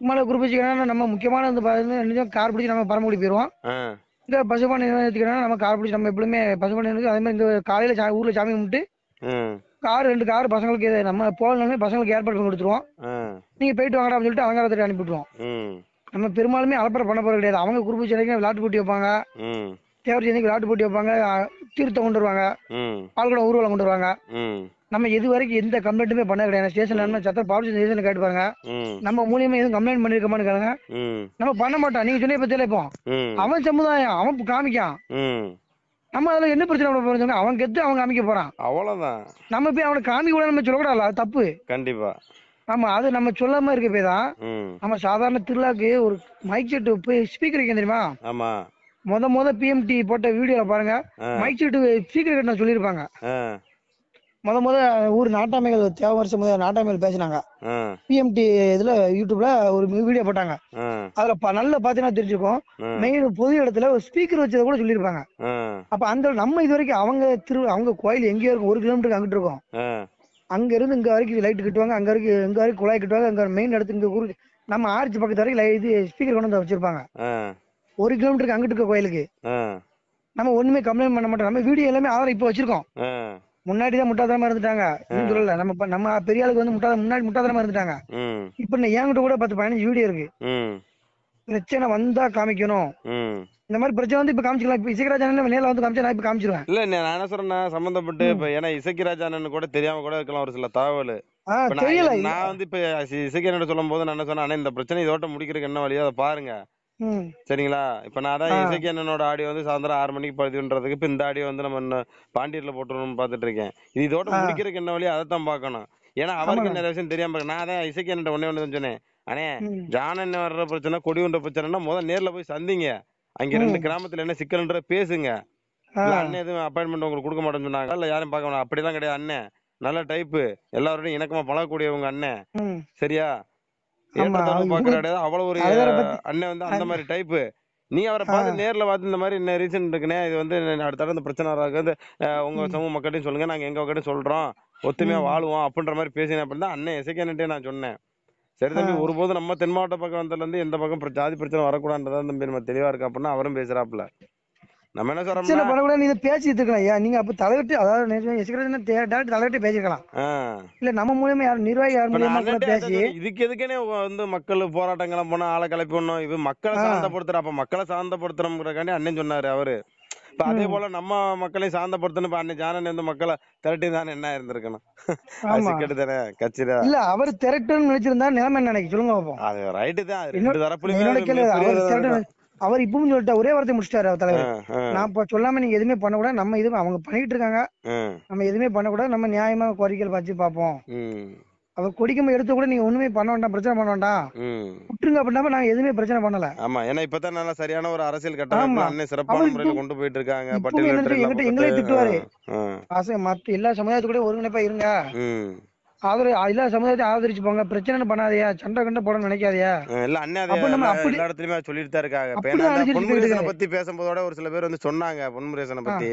S3: மேல குறிப்பிச்சுக்கணும். நம்ம முக்கியமான வந்து கார் பிடிச்சி நம்ம பரமக்குடி போயிருவோம். இந்த பசுபானை எடுத்துக்கணும். நம்ம கார் பிடிச்சி நம்ம எப்பவுமே பசுபானை அதே மாதிரி இந்த காலையில ஊர்ல சாமி கும்பிட்டு கார் 2 கார் பசங்களுக்கு நம்ம போகணுமே பசங்களுக்கு ஏற்பாடு பண்ணி கொடுத்துருவோம். நீங்க போயிட்டு வாங்கடா அப்படின்னு சொல்லிட்டு அலங்காரத்தை அனுப்பிவிட்டுருவோம். நம்ம பெரும்பாலுமே அலப்பறை பண்ண போறது கிடையாது. அவங்க குறிப்பிச்சு விளையாட்டு போட்டி வைப்பாங்க. தேவர் ஜெயந்திக்கு விளையாட்டு போட்டி வைப்பாங்க. தீர்த்தம் கொண்டு வருவாங்க. பால்குடம் ஊர்வலம் கொண்டு வருவாங்க. நம்ம இது வரைக்கும் எந்த கம்ப்ளைண்ட்டுமே பண்ண கிடையாது. ஸ்டேஷன்ல சட்டம் பாலிசி ஸ்டேஷன்ல கேட்டு பாருங்க. நம்ம மூலியமா எதுவும் கம்ப்ளைண்ட் பண்ணிருக்கோமான்னு கேளுங்க. நம்ம பண்ண மாட்டோம். நீங்க சொன்ன பத்தியில இப்போ அவன் சமுதாயம் அவன் காமிக்கான். நம்ம அதுல என்ன பிரச்சனை அவன் கெத்து அவன் காமிக்க போறான்.
S2: அவ்வளவுதான்.
S3: நம்ம போய் அவனை காமிக்க கூட நம்ம சொல்லக்கூடாது. அது தப்பு.
S2: கண்டிப்பா.
S3: ஆமா, அது நம்ம சொல்லாம இருக்க போய் தான். நம்ம சாதாரண திருவிழாக்கு ஒரு மைக் செட் போய் ஸ்பீக்கர் வைக்க தெரியுமா?
S2: ஆமா.
S3: முத பிஎம்டி போட்ட வீடியோல பாருங்க, மைக் செட் ஸ்பீக்கர் கட்ட சொல்லிருப்பாங்க. முத ஊர் நாட்டாமைகள் தேவை வருஷம் நாட்டாமைகள் பேசினாங்க. பிஎம்டி இதுல யூடியூப்ல ஒரு வீடியோ போட்டாங்க. அதுல நல்லா பாத்தீங்கன்னா தெரிஞ்சுக்கும். மெயின் பொது இடத்துல ஒரு ஸ்பீக்கர் வச்சதை கூட சொல்லிருப்பாங்க. அப்ப அந்த நம்ம இது வரைக்கும் அவங்க கோயில் எங்கேயோ இருக்கும், 1 கிலோமீட்டருக்கு அங்கிட்டு இருக்கும். அங்க இருந்து இங்க வரைக்கும் லைட் கட்டுவாங்க. அங்க வரைக்கும் குழாய் கட்டுவாங்க. அங்க மெயின் இடத்து இங்க ஊருக்கு நம்ம ஆர்ச்சி பக்கத்து வரைக்கும் இது ஸ்பீக்கர் கொண்டு வந்து வச்சிருப்பாங்க. 1 கிலோமீட்டருக்கு அங்கிட்டு இருக்க கோயிலுக்கு நம்ம ஒண்ணுமே கம்ப்ளைண்ட் பண்ண மாட்டோம். நம்ம வீடியோ எல்லாமே ஆதாரம் இப்ப வச்சிருக்கோம். முன்னாடிதான் முட்டாதனமா இருந்துட்டாங்க. சொல்லல நம்ம பெரிய ஆளுக்கு வந்து முன்னாடி முட்டாதனமா இருந்துட்டாங்க. இப்ப என்கிட்ட கூட 10-15 வீடியோ இருக்கு. பிரச்சனை வந்தா காமிக்கணும். இந்த மாதிரி பிரச்சனை வந்து இப்ப காமிச்சிக்கலாம். இப்ப இசைக்கராஜ் அண்ணன் நேரில் வந்து காமிச்சா நான் இப்ப காமிச்சிருவேன்.
S2: இல்ல நான் என்ன சொல்றேன்னா சம்பந்தப்பட்டு இப்ப ஏன்னா இசைக்கராஜ் அண்ணன் கூட தெரியாம கூட இருக்கலாம் ஒரு சில தகவல். நான் வந்து இப்ப இசைக்கராஜ் சொல்லும் போது நான் என்ன சொன்னேன், இந்த பிரச்சனை இதோட்ட முடிக்கிறதுக்கு என்ன வழியோ அதை பாருங்க. சரிங்களா? இப்ப நான் அதான் இசைக்கு அண்ணனோட ஆடியோ வந்து சாயந்தரம் 6 மணிக்கு பதிவுன்றதுக்கு இப்ப இந்த ஆடியோ வந்து நம்ம பாண்டியர்ல போட்டுருன்னு பாத்துட்டு இருக்கேன். இது இதோட முடிக்கிறதுக்கு என்ன வழியோ அதைத்தான் பாக்கணும். ஏன்னா அவருக்கு நிறைய விஷயம் தெரியாம நான் அதான் இசைக்கு அண்ணன் ஒண்ணே சொன்னேன். அண்ணே ஜானன் வர்ற பிரச்சனை கொடி ஒன்ற பிரச்சனைனா முதல் நேர்ல போய் சந்திங்க. அங்க 2 கிராமத்துல என்ன சிக்கல்ன்ற பேசுங்க. அண்ணன் எதுவும் அப்பாயின்மெண்ட் உங்களுக்கு கொடுக்க மாட்டேன்னு சொன்னாங்க. இல்ல யாரும் பார்க்க மாட்டாங்க. அப்படிலாம் கிடையாது. அண்ணன் நல்ல டைப்பு, எல்லாரோடையும் இணக்கமா பழகக்கூடியவங்க அண்ணன். சரியா? அவ்வளவு ஒரு அண்ணன் வந்து அந்த மாதிரி டைப்பு. நீ அவரை பார்த்து நேர்ல பார்த்து இந்த மாதிரி என்ன ரீசன் இருக்குன்னே இது வந்து அடுத்த பிரச்சனை வராது. உங்க சமூக மக்கள்கிட்டையும் சொல்லுங்க, நாங்க எங்க கிட்ட சொல்றோம், ஒத்துமையா வாழ்வோம் அப்படின்ற மாதிரி பேசினேன். அப்படின்னா அண்ணன் இசைக்கன்ட்டே நான் சொன்னேன். சரி தம்பி, ஒருபோது நம்ம தென் மாவட்ட பக்கம் வந்ததுல இருந்து எந்த பக்கம் ஜாதி பிரச்சனை வரக்கூடாதுன்றதான் தம்பி நம்ம தெளிவா இருக்கு அப்படின்னா அவரும் பேசுறாப்புல. நம்ம என்ன சொல்றோம்,
S3: நீங்க பேசிட்டு இருக்கலாம். நீங்க அப்ப தலைவர்ட்டு அதாவது தலைவர்ட்டு பேசிருக்கலாம். இல்ல நம்ம மூலமா யாரும் நிர்வாகி யார் மூலமா பேசி
S2: இதுக்கு எதுக்குன்னே வந்து மக்கள் போராட்டங்கள்லாம் போனா ஆளை கிளப்பி ஒண்ணும் இது மக்களை சாந்தப்படுத்துற. அப்ப மக்களை சாந்தப்படுத்துறோம்ங்கிறக்காண்டி அண்ணன் சொன்னாரு அவரு. இப்ப அதே போல நம்ம மக்களையும் சாந்தப்படுத்தணும். இப்ப அண்ணன் ஜானன் வந்து மக்களை திரட்டி தானே என்ன இருந்திருக்கணும். தானே கட்சியில இல்ல
S3: அவர் திரட்டுன்னு நினைச்சிருந்தா நிலைமை என்ன நினைக்க சொல்லுங்க பாப்போம்.
S2: அது ரைட்டு தான். 2 தரப்புலயும்
S3: அவர் இப்பவும் சொல்லிட்டா ஒரே வார்த்தை முடிச்சிட்டாரு அவர் தலைவர். நான் இப்ப சொல்லாம நீங்க எதுவுமே பண்ணக்கூடாது. நம்ம இது அவங்க பண்ணிட்டு இருக்காங்க, நம்ம எதுவுமே பண்ணக்கூடாது. நம்ம நியாயமா கோரிக்கைகள் வச்சு பாப்போம். அவர் கொடிக்கம்பம் எடுத்து கூட நீங்க ஒண்ணுமே பண்ண வேண்டாம், பிரச்சனை பண்ண வேண்டாம், விட்டுருங்க அப்படின்னா நாங்க எதுவுமே பிரச்சனை பண்ணல.
S2: ஆமா, ஏன்னா இப்பதான் நல்லா சரியான ஒரு அரசியல்
S3: ஆமா.
S2: கட்டமைப்புல அண்ணன் சிறப்பான
S3: அவர்
S2: முறையில கொண்டு போயிட்டு இருக்காங்க.
S3: இப்பவும்
S2: பட்டியலிட்ட எல்லா
S3: எங்கிட்ட எங்களே திட்டுவாரு.
S2: பக்கத்து
S3: மத்த எல்லா சமுதாயத்து கூட ஒருங்கிணைப்பா இருங்க,
S2: ம்
S3: எல்லா சமுதாயத்தையும் ஆதரிச்சு போங்க, பிரச்சனை பண்ணாதயா, சண்டை கண்ட போட நினைக்காதயா.
S2: இல்ல அண்ணே அதே
S3: அப்ப நம்ம அப்படி
S2: எல்லா இடத்துலயுமே சொல்லிட்டு தான் இருக்காங்க. இப்ப ஏன்னா
S3: அப்படிதான்
S2: அந்த
S3: அனுசரிச்சு போயிட்டு
S2: பொன்முருகேசனை
S3: இருக்காரு.
S2: பத்தி பேசும்போதோட ஒரு சில பேர் வந்து சொன்னாங்க பொன்முருகேசனை பத்தி,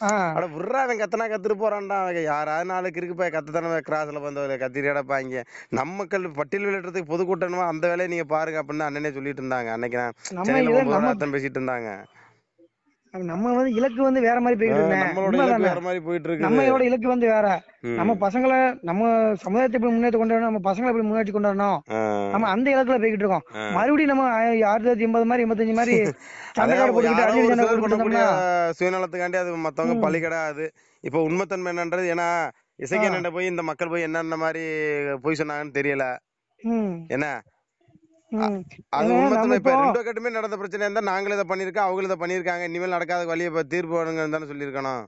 S3: ஆ,
S2: அட விட்றா அவன் கத்தனா கத்துட்டு போறான்டா, அவன் யாராவது நாளைக்கு இருக்கு போய் கத்தத்தானே கிராஸ்ல வந்து கத்திரி கிடப்பாங்க, நம்ம மக்கள் பட்டியல் வெளியிடறதுக்கு பொதுக்கூட்டணுமா அந்த வேலையை நீங்க பாருங்க அப்படின்னு அண்ணனே சொல்லிட்டு இருந்தாங்க. அன்னைக்கு நான்
S3: நம்ம
S2: சென்னையில
S3: இதை
S2: போகும்போது
S3: நம்ம
S2: அர்த்தம் பேசிட்டு இருந்தாங்க.
S3: நம்ம வந்து இலக்கு வந்து வேற மாதிரி போயிட்டு இருந்தேன்.
S2: நம்மளோட இலக்கு வேற மாதிரி போயிட்டு இருக்குது.
S3: நம்மளோட இலக்கு வந்து வேற. நம்ம
S2: ம்
S3: பசங்களை நம்ம சமுதாயத்தை எப்படி முன்னேற்றி கொண்டு வரணும், நம்ம பசங்களை எப்படி முன்னேற்றி கொண்டு வரணும்,
S2: ஆ,
S3: நம்ம அந்த இலக்குல போய்கிட்டு இருக்கோம்.
S2: ஆ.
S3: மறுபடியும் நம்ம 1980 மாதிரி 85 மாதிரி சண்டைக்காடு
S2: அதான்
S3: போட்டுக்கிட்டு
S2: யாரோ
S3: அடிக்கடி
S2: ஒரு
S3: சண்டை
S2: சிலர் பண்ணக்கூடிய
S3: போட்டுக்கிட்டு
S2: சுயநலத்துக்காண்டி அது மத்தவங்க
S3: ம்.
S2: பலிகடாது. இப்போ உண்மைத்தன்மை என்னன்றது, ஏன்னா இசைக்கண்ணன் போய் இந்த மக்கள் போய் என்னென்ன மாதிரி போய் சொன்னாங்கன்னு தெரியல.
S3: ம்,
S2: என்ன
S3: ம்.
S2: அது
S3: ஏன்னா
S2: உண்மைத்தன்மை.
S3: நம்ம
S2: இப்ப
S3: இப்போ
S2: ரெண்டு கட்டுமே நடந்த பிரச்சனை இருந்தா நாங்களும் இதை பண்ணிருக்கோம், அவங்களும் இதை பண்ணிருக்காங்க, இனிமேல் நடக்காத வழியை தீர்ப்பு வேணுங்கன்னு தானே சொல்லியிருக்கணும்.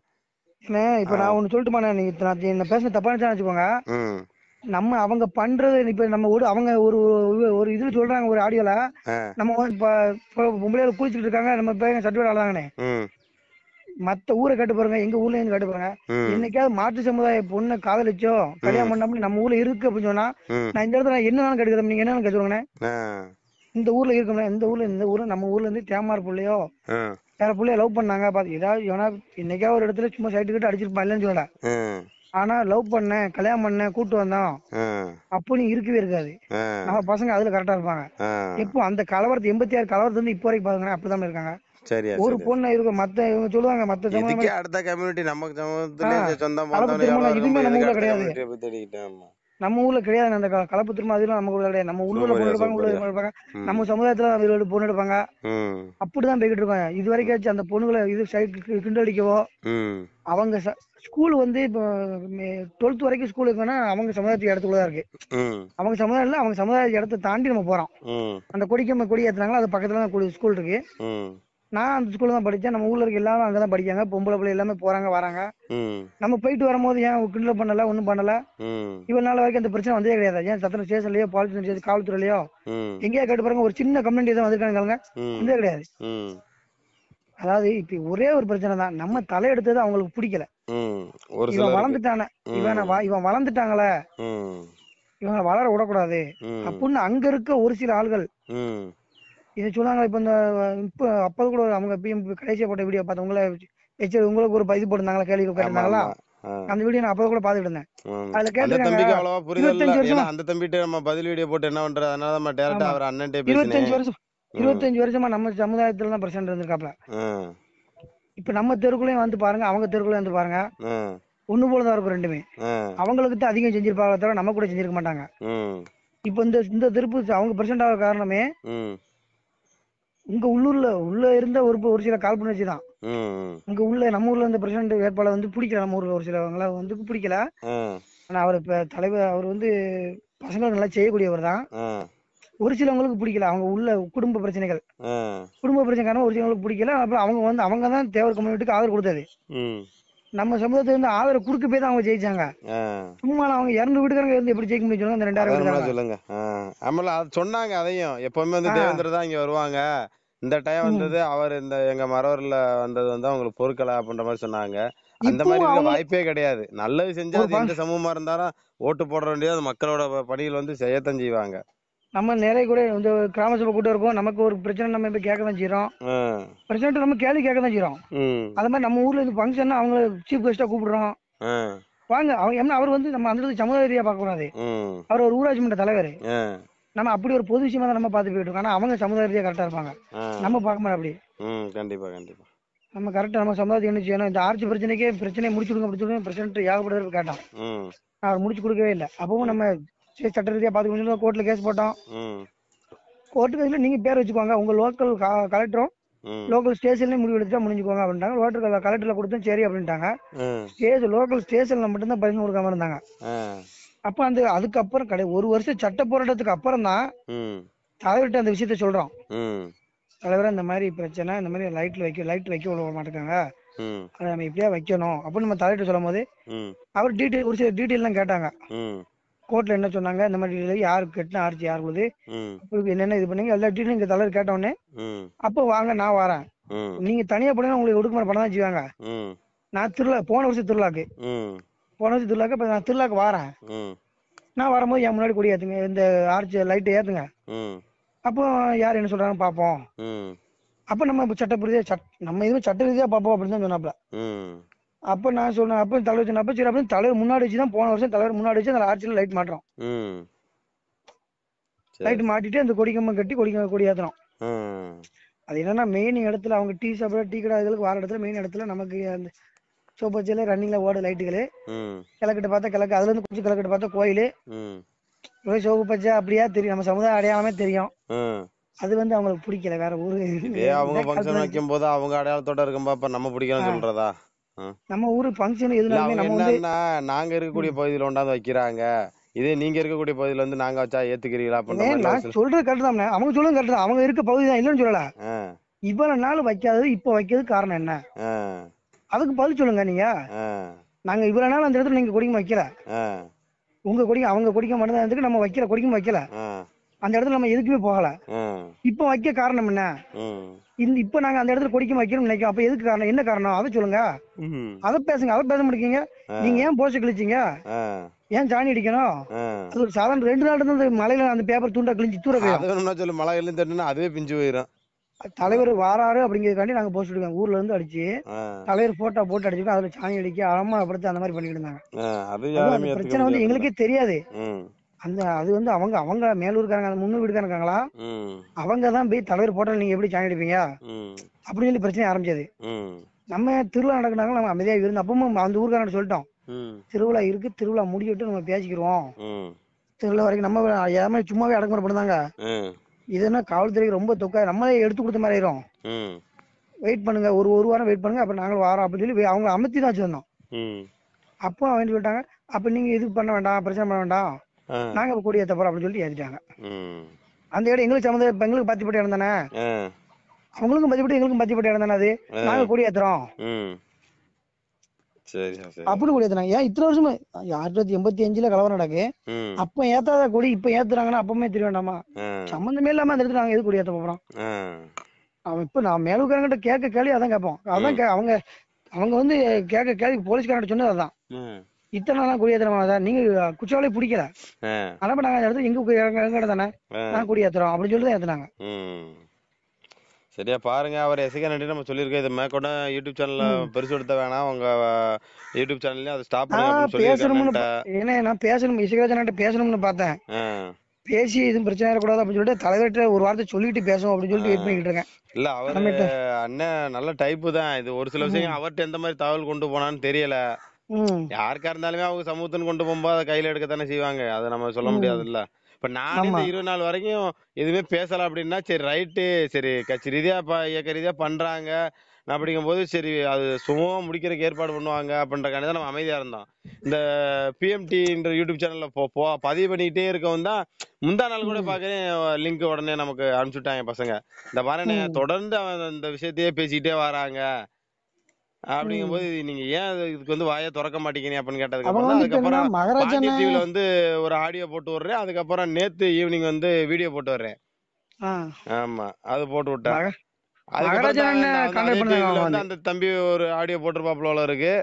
S3: இப்ப நான் ஒண்ணு சொல்லட்டுமா, நீங்க என்ன பேச தப்பா நினைச்சா வச்சுக்கோங்க.
S2: ம்
S3: நம்ம அவங்க பண்றது இப்ப நம்ம அவங்க ஒரு இதுல சொல்றாங்க, ஒரு ஆடியோல
S2: ஆ,
S3: நம்ம இப்ப பொம்பளையில குளிச்சுட்டு இருக்காங்க, நம்ம பேங்க சர்டிஃபிகேட் ஆளாங்கண்ணே.
S2: ம்
S3: மத்த ஊரை கேட்டு பாருங்க, எங்க ஊர்ல இருந்து கேட்டு பாருங்க.
S2: ம்
S3: என்னைக்காவது மாற்று சமுதாய பொண்ணை காதலிச்சோ கல்யாணம் பண்ணாம நம்ம ஊர்ல இருக்கு அப்படின்னு சொன்னா,
S2: ம்
S3: நான் இந்த இடத்துல நான் என்னன்னு கேட்டுக்கிறேன், நீங்க என்னன்னு கேட்டுருவாங்கண்ணே.
S2: ஆ,
S3: இந்த ஊர்ல இருக்கோம்னா இந்த ஊர்ல நம்ம ஊர்ல இருந்து தேமார் புள்ளையோ
S2: ஆ,
S3: வேற புள்ளைய லவ் பண்ணாங்க பாத்து, ஏதாவது எவனா என்னைக்காவது ஒரு இடத்துல சும்மா சைட்டு கிட்ட அடிச்சிருப்பான், இல்லைன்னு சொல்லல.
S2: ஆ,
S3: ஆனா லவ் பண்ணேன், கல்யாணம் பண்ணேன், கூட்டு வந்தோம்
S2: ஆ,
S3: அப்படின்னு இருக்கவே இருக்காது.
S2: ஆ,
S3: நம்ம பசங்க அதுல கரெக்டா இருப்பாங்க.
S2: ஆ.
S3: இப்போ அந்த கலவரத்து 86 கலவரத்து வந்து இப்போ வரைக்கும் பாருங்க அப்படிதான் இருக்காங்க.
S2: சரியா
S3: ஒரு
S2: சரி.
S3: பொண்ணு இருக்கு, மத்த இவங்க சொல்லுவாங்க மத்த
S2: இதுக்கே
S3: சமுதாயம்
S2: அடுத்த கம்யூனிட்டி நம்ம
S3: ஆ,
S2: சமூகத்திலேயே சொந்தம்
S3: கலப்பு
S2: பந்தம் எவ்வளவு
S3: திருமணம்
S2: இருக்கும்,
S3: இதுவுமே நம்ம
S2: எதுக்கு
S3: ஊர்ல
S2: அடுத்த
S3: கிடையாது.
S2: கம்யூனிட்டியை போய் தேடிக்கிட்டேன். ஆமா,
S3: நம்ம ஊர்ல கிடையாது. அந்த கலப்பு திருமணம் அதெல்லாம் நம்ம ஊர்ல கிடையாது. நம்ம உள்ளூர்ல பொண்ணு
S2: சூப்பர்யா
S3: எடுப்பாங்க, உள்ள
S2: சூப்பர்யா.
S3: எடுப்பாங்க.
S2: ம்
S3: நம்ம சமுதாயத்துல அவங்களோட பொண்ணு எடுப்பாங்க.
S2: ம்
S3: அப்படிதான் போய்கிட்டு இருக்கோம். இது வரைக்கும் அந்த பொண்ணுகளை இது சைடு கிண்டடிக்கவோ,
S2: ம்
S3: அவங்க ஸ்கூல் வந்து இப்போ 12th வரைக்கும் ஸ்கூல் இருக்குன்னா அவங்க சமுதாயத்துக்கு இடத்துக்குள்ள தான் இருக்கு.
S2: ம்
S3: அவங்க சமுதாயம் இல்ல, அவங்க சமுதாய இடத்த தாண்டி நம்ம போறோம்.
S2: ம்
S3: அந்த கொடி ஏத்துனாங்களோ அது பக்கத்துல தான் ஸ்கூல் இருக்கு.
S2: ம்
S3: நான் அந்த ஸ்கூல்ல தான் படிச்சேன். நம்ம ஊர்ல இருக்க எல்லாரும் அங்கதான் படிக்காங்க. பொம்பளை பிள்ளை எல்லாமே போறாங்க வராங்க.
S2: ம்
S3: நம்ம போயிட்டு வரும்போது ஏன் கிண்டல் பண்ணல, ஒண்ணும் பண்ணல.
S2: ம்
S3: இவ்வளவு நாள் வரைக்கும் அந்த பிரச்சனை வந்தே கிடையாது. ஏன் சத்திரம் ஸ்டேஷன்லயோ போலீஸ் ஸ்டேஷன் காவல்துறையிலயோ
S2: ம்
S3: எங்கேயா கேட்டு பாருங்க, ஒரு சின்ன கம்ப்ளைண்ட் எதுவும் வந்திருக்காங்க
S2: ம்
S3: வந்தே கிடையாது.
S2: ம்
S3: அதாவது இப்ப ஒரே ஒரு பிரச்சனை தான், நம்ம தலையெடுத்தது அவங்களுக்கு பிடிக்கல.
S2: ம் ஒரு
S3: இவன்
S2: சிலருக்கு.
S3: வளர்ந்துட்டானே,
S2: ம்
S3: இவன் வளர்ந்துட்டாங்களே,
S2: ம்
S3: இவங்க வளர விடக்கூடாது
S2: ம்
S3: அப்படின்னு அங்க இருக்க ஒரு சில ஆள்கள்
S2: ம்
S3: இதை சொன்னாங்க. இப்ப இந்த இப்ப அப்போ கூட அவங்க பிஎம் கடைசியா போட்ட வீடியோ பார்த்து உங்களுக்கு ஒரு இது போட்டிருந்தாங்களா, கேள்வி
S2: ஆமா
S3: கேட்டிருந்தாங்களா,
S2: ஆமா. ஆ.
S3: அந்த வீடியோ நான் அப்போ கூட பாத்துட்டு இருந்தேன்.
S2: ம்.
S3: அதுல
S2: அந்த
S3: கேட்டிருக்காங்க,
S2: தம்பிக்கு அவ்வளவா புரிதல் இல்ல.
S3: 25
S2: ஏன்னா
S3: வருஷமா
S2: அந்த தம்பிட்ட நம்ம பதில் வீடியோ போட்டு என்ன பண்றது, அதனால நம்ம டைரக்டா
S3: ஆமா
S2: அவர் அண்ணன்ட்டே பேசினேன்.
S3: 25 வருஷம்
S2: ம்
S3: 25 வருஷமா நம்ம சமுதாயத்துல தான் பிரச்சனை இருந்திருக்காப்ல.
S2: ம்
S3: இப்ப நம்ம தெருக்குள்ளேயும் வந்து பாருங்க, அவங்க தெருக்குள்ளேயும் வந்து பாருங்க,
S2: ம்
S3: ஒண்ணு போலதான் இருக்கும் ரெண்டுமே.
S2: ம்
S3: அவங்களுக்கு தான் அதிகம் செஞ்சிருப்பாங்க தவிர நம்ம கூட செஞ்சிருக்க மாட்டாங்க.
S2: ம்
S3: இப்ப இந்த திருப்பு அவங்க பிரசன்ட் ஆக காரணமே
S2: ம்
S3: உங்க உள்ள இருந்த ஒரு சில காழ்ப்புணர்ச்சி தான்.
S2: ம்
S3: இங்க நம்ம ஊர்ல இந்த பிரசிடண்ட் வேட்பாளர் வந்து பிடிக்கல, நம்ம ஊர்ல ஒரு சிலவங்கள வந்து பிடிக்கல.
S2: ம்
S3: ஆனா அவர் இப்ப தலைவர், அவர் வந்து பசங்களுக்கு நல்லா செய்யக்கூடியவர் தான்.
S2: ம்
S3: ஒரு சிலவங்களுக்கு பிடிக்கல, அவங்க உள்ள குடும்ப பிரச்சனைகள்,
S2: ம்
S3: குடும்ப பிரச்சனை காரணம் ஒரு சிலவங்களுக்கு பிடிக்கல. அப்புறம் அவங்க தான் தேவர் கம்யூனிட்டிக்கு ஆதரவு கொடுத்தது.
S2: ம்
S3: நம்ம சமூகத்துல இருந்து ஆதரவு கொடுக்க போய் தான் அவங்க ஜெயிச்சாங்க. சும்மா அவங்க 200 வீட்டுக்காரங்க இருந்து எப்படி ஜெயிக்க முடியும் சொல்லுங்க, அந்த 2000 வீட்டுக்காரங்க.
S2: சொல்லுங்க. ஆமால அது சொன்னாங்க. அதையும் எப்பவுமே வந்து தேவேந்திர தான் இங்க வருவாங்க, இந்த டைம் வந்தது அவர் இந்த எங்க மரவர்ல வந்தது வந்து அவங்களுக்கு பொறுக்கல அப்படின்ற மாதிரி சொன்னாங்க. அந்த
S3: இப்போ
S2: மாதிரி இருக்க
S3: அவங்க
S2: வாய்ப்பே கிடையாது. நல்லது செஞ்சா
S3: ஒரு
S2: அது எந்த சமூகமா இருந்தாலும் ஓட்டு போட வேண்டியது மக்களோட பணிகள் வந்து செய்யத்தான் செய்வாங்க.
S3: நம்ம நிறைய கூட இந்த கிராம சபை கூட்டம் இருக்கும், நமக்கு ஒரு பிரச்சனை நம்ம போய் கேட்க தான் செய்யறோம்.
S2: ம்
S3: பிரச்சனை நம்ம கேள்வி கேட்க தான் செய்யறோம்.
S2: ம்
S3: அது மாதிரி நம்ம ஊர்ல இருந்து ஃபங்க்ஷன் அவங்கள சீஃப் கெஸ்டா கூப்பிடுறோம்,
S2: ம்
S3: வாங்க. ஏன்னா அவர் வந்து நம்ம அந்த இடத்துக்கு சமுதாய ரீதியா பார்க்க கூடாது,
S2: ம்
S3: அவர் ஒரு ஊராட்சி மன்ற தலைவர்.
S2: ம்
S3: நம்ம அப்படி ஒரு பொது விஷயமா தான் நம்ம பார்த்து போயிட்டு இருக்கோம். ஆனா அவங்க சமுதாய ரீதியா கரெக்டா இருப்பாங்க, நம்ம பார்க்க மாட்டோம் அப்படி.
S2: கண்டிப்பா கண்டிப்பா.
S3: நம்ம கரெக்டா நம்ம சமுதாயத்துக்கு என்ன செய்யணும், இந்த ஆட்சி பிரச்சனையை முடிச்சு கொடுங்க பிரசிடண்ட் ஏகப்பட்டவர் கேட்டான். அவர் முடிச்சு கொடுக்கவே இல்லை. அப்பவும் நம்ம சட்ட ரீதியா பார்த்து கோர்ட்ல கேஸ் போட்டோம். கோர்ட்டு கேஸ்ல நீங்க பேர் வச்சுக்கோங்க, உங்க லோக்கல் கலெக்டரும் லோக்கல் ஸ்டேஷன்லயும் முடிவு எடுத்துட்டா முடிஞ்சுக்கோங்க அப்படின்ட்டாங்க. லோக்கல் கலெக்டர்ல கொடுத்தோம், சரி அப்படின்ட்டாங்க. லோக்கல் ஸ்டேஷன்ல மட்டும்தான் பதில் கொடுக்காம இருந்தாங்க. அப்ப அதுக்கப்புறம் ஒரு வருஷம் சட்ட போராட்டத்துக்கு அப்புறம் தான் தலைவர்கிட்ட அந்த விஷயத்த சொல்றோம். தலைவர இந்த மாதிரி பிரச்சனை, இந்த மாதிரி லைட் வைக்க விட மாட்டேங்காங்க, அதை நம்ம இப்படியா வைக்கணும் அப்படின்னு நம்ம தலைவர்கிட்ட சொல்லும் போது அவர் ஒரு சில டீட்டெயில் எல்லாம் கேட்டாங்க. கோர்ட்ல என்ன சொன்னாங்க, இந்த மாதிரி யாரு கட்டின ஆர்ச்சி யார் உள்ளது, என்னென்ன இது பண்ணீங்க எல்லா டீட்டெயிலும் இங்க தலைவர் கேட்ட உடனே அப்போ வாங்க நான் வரேன், நீங்க தனியா போனீங்கன்னா உங்களுக்கு ஒடுக்குமுறை பண்ண தான் செய்வாங்க. நான் போன வருஷம் திருவிழாக்கு இப்ப நான் திருவிழாக்கு வரேன், நான் வரும்போது என் முன்னாடி கொடி ஏத்துங்க, இந்த ஆர்ச்சி லைட்டை ஏத்துங்க, அப்போ யார் என்ன சொல்றாங்கன்னு பாப்போம், அப்ப நம்ம சட்டப்படி நம்ம எதுவும் சட்ட ரீதியா பாப்போம் அப்படின்னு தான் சொன்னாப்ல. அப்ப நான் சொன்னேன், அப்ப தலைவர் சொன்னப்ப சரி அப்படின்னு தலைவர் முன்னாடி வச்சுதான் போன வருஷம் தலைவர் முன்னாடி வச்சு அந்த ஆர்ச்சியில லைட் மாட்டுறோம், லைட் மாட்டிட்டு அந்த கொடிக்கம்பம் கட்டி கொடி ஏத்துறோம். அது என்னன்னா மெயின் இடத்துல அவங்க டீ சாப்பிட டீ கடை இதுக்கு வர இடத்துல மெயின் இடத்துல நமக்கு அந்த சோப்பச்சில ரன்னிங்ல ஓட லைட்டுகளு, கிழக்கிட்ட பார்த்தா கிழக்கு, அதுல இருந்து கொஞ்சம் கிழக்கிட்ட பார்த்தா கோயிலு, சோப்பு பச்சை அப்படியா தெரியும், நம்ம சமுதாய அடையாளமே தெரியும். அது வந்து அவங்களுக்கு பிடிக்கல, வேற ஊரு
S2: அவங்க ஃபங்க்ஷன் வைக்கும் போது அவங்க அடையாளத்தோட இருக்கும்போது நம்ம பிடிக்கலன்னு சொல்றதா?
S3: நம்ம ஊரு ஃபங்க்ஷன் எதுனாலுமே நம்ம வந்து
S2: நாங்க இருக்கக்கூடிய பகுதியில கொண்டாந்து வைக்கிறாங்க, இதே நீங்க இருக்கக்கூடிய பகுதியில வந்து நாங்க வச்சா ஏத்துக்கிறீங்களா?
S3: நான் சொல்றது கரெக்ட் தான், அவங்க சொல்லுங்க கரெக்ட் தான், அவங்க இருக்க பகுதி தான் இல்லன்னு சொல்லல. இவ்வளவு நாள் வைக்காதது இப்ப வைக்கிறது காரணம் என்ன, அதுக்கு பதில் சொல்லுங்க. நீங்க நாங்க இவ்வளவு நாள் அந்த இடத்துல நீங்க கொடிக்கும் வைக்கல, உங்க கொடிக்கும் அவங்க கொடிக்கும் மட்டும் நம்ம வைக்கல, கொடிக்கும் வைக்கல, அந்த இடத்துல நம்ம எதுக்குமே போகல, இப்ப வைக்க காரணம் என்ன, இப்ப நாங்க அந்த இடத்துல கொடிக்கும் வைக்கணும் நினைக்கிறோம், அப்ப எதுக்கு காரணம், என்ன காரணம் அதை சொல்லுங்க, அதை பேசுங்க. அதை பேச முடியுங்க, நீங்க ஏன் போஸ்ட் கிழிச்சீங்க, ஏன் சாணி அடிக்கணும், அது ஒரு சாதாரண 2 நாள் இருந்து மலையில அந்த பேப்பர் துண்டா கிழிஞ்சு தூர
S2: சொல்லு, மலையில இருந்து அதுவே பிஞ்சு போயிடும்.
S3: தலைவர் வாராரு அப்படிங்கிறதுக்காண்டி நாங்க போஸ்ட் எடுக்கோம், ஊர்ல இருந்து அடிச்சு தலைவர் போட்டோ போட்டு அடிச்சுட்டு அதுல சாணி அடிக்க அவமானப்படுத்தி அந்த மாதிரி பண்ணிட்டு இருந்தாங்க. பிரச்சனை வந்து எங்களுக்கே தெரியாது, அந்த அது வந்து அவங்க மேலூர்காரங்க அந்த முன்னூறு வீடுக்காரங்க இருக்காங்களா, அவங்கதான் போய் தலைவர் போட்டோ நீங்க எப்படி சாணி அடிப்பீங்க அப்படின்னு சொல்லி பிரச்சனை ஆரம்பிச்சது. நம்ம திருவிழா நடக்குனாங்க, நம்ம அமைதியா இருந்து அப்பவும் அந்த ஊருக்காரங்க சொல்லிட்டோம், திருவிழா இருக்கு, திருவிழா முடிக்கிட்டு நம்ம பேசிக்கிறோம், திருவிழா வரைக்கும் நம்ம ஏதாவது சும்மாவே அடக்குமுறை பண்ணுதாங்க, இதுன்னா காவல்துறைக்கு ரொம்ப தொக்கா நம்மளே எடுத்து கொடுத்த மாதிரி ஆயிரும், வெயிட் பண்ணுங்க, ஒரு வாரம் வெயிட் பண்ணுங்க, அப்ப நாங்களும் வாரோம் அப்படின்னு சொல்லி அவங்க அமைத்தி தான் வச்சிருந்தோம். அப்போ அவங்க சொல்லிட்டாங்க, அப்ப நீங்க இது பண்ண வேண்டாம், பிரச்சனை பண்ண வேண்டாம், நாங்க கொடி ஏத்த போறோம் அப்படின்னு சொல்லிட்டு ஏத்திட்டாங்க. அந்த இடம் எங்களுக்கு சம்மந்தம், இப்ப எங்களுக்கு பத்திப்பட்டு இடம் தானே, அவங்களுக்கும் பத்திப்பட்டு எங்களுக்கும் பத்திப்பட்டு இடம் தானே, அது நாங்க கொடி ஏத்துறோம் அப்படின்னு கொடி ஏத்துறாங்க. ஏன் இத்தனை வருஷமா 1985 கலவரம் நடக்கு, அப்ப ஏத்தாத கொடி இப்ப ஏத்துறாங்கன்னா அப்பவுமே தெரிய வேண்டாமா, சம்பந்தமே இல்லாம அந்த இடத்துல நாங்க எது கொடி ஏத்த போறோம். அவன் இப்ப நான் மேலூர்காரங்கிட்ட கேட்க கேள்வி அதான் கேட்போம், அதான் அவங்க வந்து கேட்க கேள்வி போலீஸ்காரங்கிட்ட சொன்னது அதான், இத்தனை நாளா கொடி ஏத்துறோம், நீங்க குற்றவாளியை பிடிக்கல, ஆனா நாங்க இடத்துல எங்க தானே நாங்க கொடி ஏத்துறோம் அப்படின்னு சொல்லிட்டு தான் ஏத்துனாங்க.
S2: சரியா பாருங்க, அவர் எசைக்கா நன்றி நம்ம சொல்லியிருக்கோம், இது மேற்கொண்ட யூடியூப் சேனல்ல பெருசு எடுத்த வேணாம், உங்க யூடியூப் சேனல்லையும் அதை ஸ்டாப் பண்ணுங்க
S3: பேசணும்னு, ஏன்னா நான் பேசணும் இசைக்கராஜன் பேசணும்னு பார்த்தேன், பேசி எதுவும் பிரச்சனை இருக்கக்கூடாது அப்படின்னு சொல்லிட்டு தலைவர்கிட்ட ஒரு வார்த்தை சொல்லிட்டு பேசுவோம் அப்படின்னு சொல்லிட்டு வெயிட் பண்ணிட்டு இருக்கேன்.
S2: இல்ல அவரு அண்ணன் நல்ல டைப்பு தான், இது ஒரு சில விஷயம் அவர்கிட்ட எந்த மாதிரி தகவல் கொண்டு போனான்னு தெரியல, யாருக்கா இருந்தாலுமே அவங்க சமூகத்துன்னு கொண்டு போகும்போது அதை கையில எடுக்கத்தானே செய்வாங்க, அதை நம்ம சொல்ல முடியாது இல்ல. இப்ப நான் இந்த 20 நாள் வரைக்கும் எதுவுமே பேசல அப்படின்னா சரி ரைட்டு, சரி கட்சி ரீதியா இயக்க ரீதியா பண்றாங்க அப்படிங்கும் போது சரி அது சுமூகமா முடிக்கிறதுக்கு ஏற்பாடு பண்ணுவாங்க அப்படின்றக்காண்டி தான் நம்ம அமைதியா இருந்தோம். இந்த பிஎம்டின்ற யூடியூப் சேனல்ல பதிவு பண்ணிக்கிட்டே இருக்கவும் தான் முந்தா நாள் கூட பாக்குறேன் லிங்க் உடனே நமக்கு அனுப்பிச்சுட்டாங்க பசங்க, இந்த பாருங்க தொடர்ந்து அவன் இந்த விஷயத்தையே பேசிக்கிட்டே வராங்க அப்படிங்கும் போது நீங்க ஏன் இதுக்கு வந்து வாயை திறக்க மாட்டேங்கிறீங்க அப்படின்னு கேட்டதுக்கு அப்புறம் அதுக்கப்புறம் பாண்டி டிவில வந்து ஒரு ஆடியோ போட்டு விடுறேன், அதுக்கப்புறம் நேத்து ஈவினிங் வந்து வீடியோ போட்டு வர்றேன், ஆமா அது போட்டு விட்டேன், அதுக்கப்புறம் அந்த தம்பி ஒரு ஆடியோ போட்டிருப்பாப்ல இருக்கு,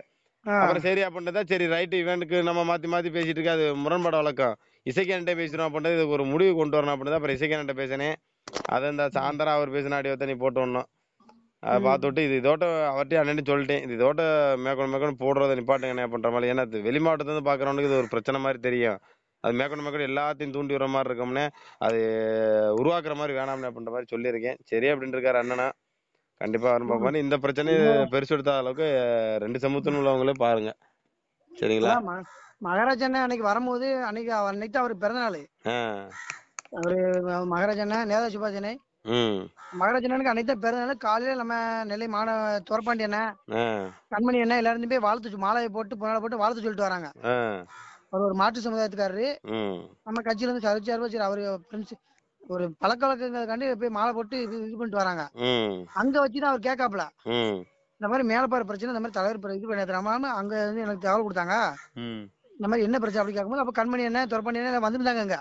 S2: அப்புறம் சரி அப்படின்றதா சரி ரைட்டு இவனுக்கு நம்ம மாத்தி மாத்தி பேசிட்டு இருக்கு, அது முரண்பாடு வழக்கம், இசைக்கான்ட்ட பேசுறோம் அப்படின்றது இதுக்கு ஒரு முடிவு கொண்டு வரணும் அப்படின்றத அப்புறம் இசைக்கான்ட்ட பேசினேன், அதை இந்த சாயந்தரம் அவர் பேசின ஆடியோ நீ போட்டு வரணும், அதை பார்த்து விட்டு இதோட அவர்கிட்ட அண்ணன் சொல்லிட்டேன், இது இதோட மேற்கொண்டு போடுறத நிப்பாட்டுங்க பண்ற மாதிரி, ஏன்னா வெளி மாவட்டத்துல இருந்து பாக்குறவனுக்கு இது ஒரு பிரச்சனை மாதிரி தெரியும், அது மேற்கொண்டு எல்லாத்தையும் தூண்டி வர மாதிரி இருக்கோம்னே, அது உருவாக்குற மாதிரி வேணாம்னு அப்படின்ற மாதிரி சொல்லியிருக்கேன். சரி அப்படின்னு இருக்காரு அண்ணனா, கண்டிப்பா வரும் பாப்பாரு, இந்த பிரச்சனையை பெருசு எடுத்த அளவுக்கு 2 சமூகத்தில் உள்ளவங்களே பாருங்க, சரிங்களா.
S3: மகாராஜா அன்னைக்கு வரும்போது அன்னைக்கு அவரு பிறந்த நாள், அவரு மகாராஜா நேதாஜி சுபாஷ் மகாராஜனுக்கு அன்னைக்கு தான் பிறந்த நாள், காலையில நம்ம நெல்லை துறப்பாண்டி அண்ணன் கண்மணி அண்ணன் எல்லாரும் போய் வாழ்த்து மாலையை போட்டு பொன்னாலை போட்டு வாழ்த்து சொல்லிட்டு வராங்க. அவர் ஒரு மாற்று சமுதாயத்துக்காரரு, நம்ம கட்சியில இருந்து சரி அவரு ஒரு பழக்க வழக்கங்களுக்காண்டி போய் மாலை போட்டு இது பண்ணிட்டு வராங்க. அங்க வச்சுதான் அவர் கேட்காப்ல, இந்த மாதிரி மேலப்பாரு பிரச்சனை, இந்த மாதிரி தலைவர் இது பண்ணி அங்க இருந்து எனக்கு தகவல் கொடுத்தாங்க, இந்த மாதிரி என்ன பிரச்சனை அப்படி கேட்கும்போது அப்ப கண்மணி என்ன துறப்பணி என்ன வந்திருந்தாங்க அங்க.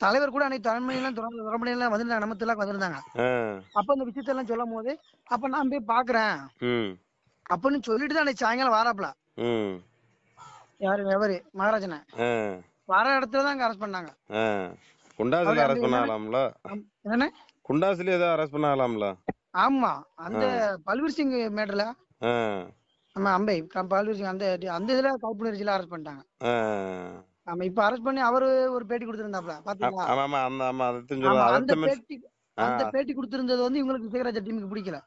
S3: தலைவர் கூட அன்னைக்கு கண்மணி எல்லாம் துறப்பணி எல்லாம் வந்திருந்தாங்க, நம்ம திருவிழாக்கு வந்திருந்தாங்க. அப்ப இந்த விஷயத்த எல்லாம் சொல்லும் போது அப்ப நான் போய் பாக்குறேன் அப்படின்னு சொல்லிட்டு தான் அன்னைக்கு சாயங்காலம் வாராப்ல. யாரு எவரு மகாராஜனை வர இடத்துலதான் அங்க அரெஸ்ட் பண்ணாங்க.
S2: குண்டாசுல அரெஸ்ட் பண்ணலாம்ல?
S3: என்ன
S2: குண்டாசுல ஏதோ அரெஸ்ட் பண்ணலாம்ல?
S3: ஆமா, அந்த பல்வீர் சிங் மேட்டர்ல நம்ம அம்பை பல்வீர் சிங் அந்த அந்த இதுல காழ்ப்புணர்ச்சியில அரெஸ்ட் பண்ணிட்டாங்க. ஆமா, இப்ப அரெஸ்ட் பண்ணி அவரு ஒரு பேட்டி கொடுத்திருந்தாப்ல பாத்தீங்களா? அந்த பேட்டி கொடுத்திருந்தது வந்து இவங்களுக்கு விஜயராஜா டீமுக்கு பிடிக்கல.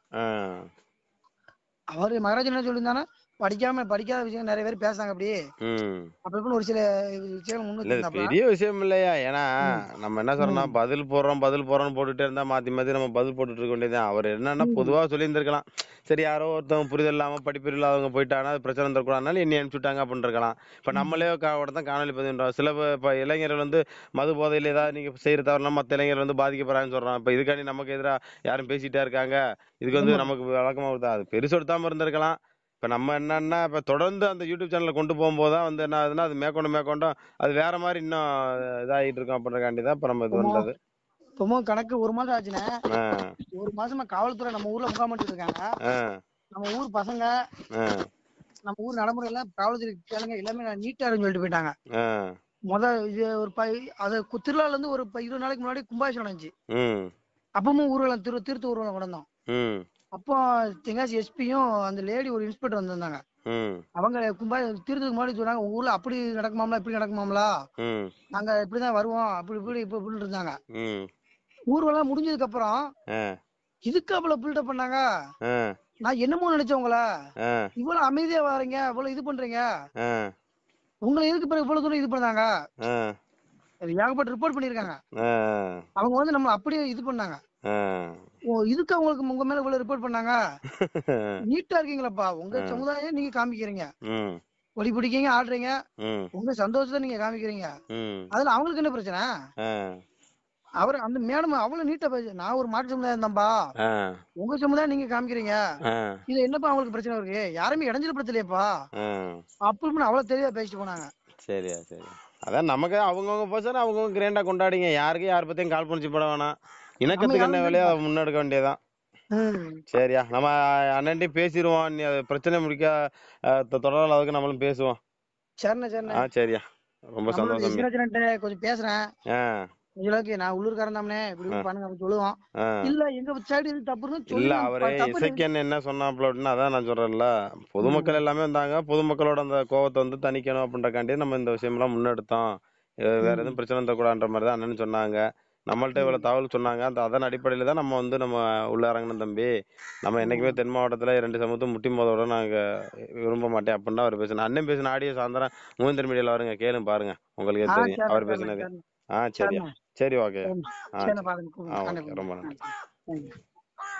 S3: அவரு மகாராஜன் என்ன சொல்லியிருந்தானா, படிக்காத விஷயம் நிறைய பேர் பேசாங்க அப்படி அப்ப ஒரு சில விஷயம் முன்னுக்கு
S2: பெரிய விஷயம் இல்லையா? ஏன்னா நம்ம என்ன சொல்றோம், பதில் போடுறோம்னு போட்டுட்டே இருந்தா மாத்தி மாத்தி நம்ம பதில் போட்டுட்டு இருக்க வேண்டியதுதான். அவர் என்னன்னா பொதுவா சொல்லி இருந்திருக்கலாம், சரி யாரோ ஒருத்தவங்க புரிதல் இல்லாம படிப்பு இல்லாதவங்க போயிட்டாங்கன்னா அது பிரச்சனை தரக்கூடாதுனால என்ன அனுப்பிச்சுட்டாங்க அப்படின்னு இருக்கலாம். இப்ப நம்மளே தான் காணொலி பதிவுன்றோம். சில இப்ப இளைஞர்கள் வந்து மது போதையில ஏதாவது நீங்க செய்யற தவிர மத்த இளைஞர்கள் வந்து பாதிக்கப்படுறாங்கன்னு சொல்றான். இப்ப இதுக்காண்டி நமக்கு எதிராக யாரும் பேசிட்டே இருக்காங்க, இதுக்கு வந்து நமக்கு வழக்கமா வருதா? அது பெருசு எடுத்தாம இருந்திருக்கலாம். இப்ப நம்ம என்னன்னா இப்ப தொடர்ந்து அந்த யூடியூப் சேனல்ல கொண்டு போகும்போதுதான் வந்து என்ன ஆகுதுன்னா, அது மேற்கொண்டும் அது வேற மாதிரி இன்னும் இதாகிட்டு இருக்கும் அப்படின்றக்காண்டி தான் இப்ப நம்ம இது பண்றது.
S3: இப்பவும் கணக்கு 1 மாசம் ஆச்சுன்னா 1 மாசமா காவல்துறை நம்ம ஊர்ல முகாமிட்டு இருக்காங்க. நம்ம ஊர் பசங்க நம்ம ஊர் நடைமுறை எல்லாம் காவல்துறை கேளுங்க எல்லாமே நீட்டா இருக்குன்னு சொல்லிட்டு போயிட்டாங்க. இது ஒரு அது திருவிழால இருந்து ஒரு 20 நாளைக்கு முன்னாடி கும்பாபிஷேகம் நடந்துச்சு. அப்பவும் ஊர்வலம் திருத்த ஊர்வலம் கொண்டோம். அப்போ தெங்காசி எஸ்பியும் அந்த லேடி ஒரு இன்ஸ்பெக்டர் வந்திருந்தாங்க. அவங்க தீர்த்தத்துக்கு முன்னாடி சொன்னாங்க, உங்க ஊர்ல அப்படி நடக்குமாம்ல இப்படி நடக்குமாம்ல, நாங்க இப்படிதான் வருவோம் அப்படி இப்படி இப்படி இருந்தாங்க. ஊர்வலம் முடிஞ்சதுக்கு அப்புறம் இதுக்கு அவ்வளவு பில்டப் பண்ணாங்க. நான் என்னமோ நினைச்சவங்கள இவ்வளவு அமைதியா வாரீங்க, இவ்வளவு இது பண்றீங்க, உங்களை எதுக்கு பிறகு இவ்வளவு தூரம் இது பண்ணாங்க, ஏகப்பட்ட ரிப்போர்ட் பண்ணிருக்காங்க. அவங்க வந்து நம்ம அப்படியே இது பண்ணாங்க. இதுக்கு அவங்களுக்கு உங்க மேல இவ்வளவு ரிப்போர்ட் பண்ணாங்க, நீட்டா இருக்கீங்களப்பா, உங்க சமுதாயம் நீங்க காமிக்கிறீங்க, ஒளி பிடிக்கீங்க ஆடுறீங்க, உங்க சந்தோஷத்தை நீங்க காமிக்கிறீங்க, அதுல அவங்களுக்கு என்ன பிரச்சனை? அவர் அந்த மேடம் அவ்வளவு நீட்டா பேச, நான் ஒரு மாற்று சமுதாயம் தான்பா, உங்க சமுதாயம் நீங்க காமிக்கிறீங்க, இது என்னப்பா அவங்களுக்கு பிரச்சனை இருக்கு, யாருமே இடைஞ்சல்படுத்தலையப்பா அப்படின்னு அவ்வளவு தெளிவா பேசிட்டு போனாங்க.
S2: சரியா சரி, அதான் நமக்கு அவங்கவுங்க பர்சன் அவங்கவுங்க கிராண்டா கொண்டாடிங்க, யாருக்கும் யார் பத்தியும் கால் பண்ணிச்சு போட வேணாம், இணக்கத்துக்கு என்ன வேலையோ அதை முன்னெடுக்க வேண்டியதான். சரியா, நம்ம அண்ணன்ட்டையும் பேசிடுவோம், நீ அது பிரச்சனை முடிக்க தொடரால் அதுக்கு நம்மளும் பேசுவோம்.
S3: சரிண்ணா
S2: சரியா, ரொம்ப சந்தோஷம்.
S3: கொஞ்சம் பேசுறேன், நான் உள்ளூர்காரன் தானே, இப்படி பண்ணுங்க அப்படின்னு சொல்லுவோம். இல்ல எங்க சைடு இது தப்புன்னு
S2: இல்ல, அவரே இசைக்கன் என்ன சொன்னாப்ல அப்படின்னா, அதான் நான் சொல்றேன்ல, பொதுமக்கள் எல்லாமே வந்தாங்க, பொதுமக்களோட அந்த கோவத்தை வந்து தணிக்கணும் அப்படின்றக்காண்டி நம்ம இந்த விஷயம் எல்லாம் முன்னெடுத்தோம், வேற எதுவும் பிரச்சனை தரக்கூடாதுன்ற மாதிரி தான் அண்ணன் சொன்னாங்க. நம்மள்ட்ட இவ்வளவு தகவல் சொன்னாங்க, அதன் அடிப்படையில தான் நம்ம வந்து நம்ம உள்ள இறங்கணும் தம்பி, நம்ம என்னைக்குமே தென் மாவட்டத்துல 2 சமூகத்தை முட்டி மோதோட நாங்க விரும்ப மாட்டேன் அப்படின்னு அவர் பேசின. அண்ணன் பேசின ஆடியோ சாயந்தரம் மூவிந்தர் மீடியால வருங்க, கேளு பாருங்க, உங்களுக்கு தெரியும் அவர் பேசினது. சரியா, சரி, ஓகே. ஓகே, ரொம்ப நன்றி.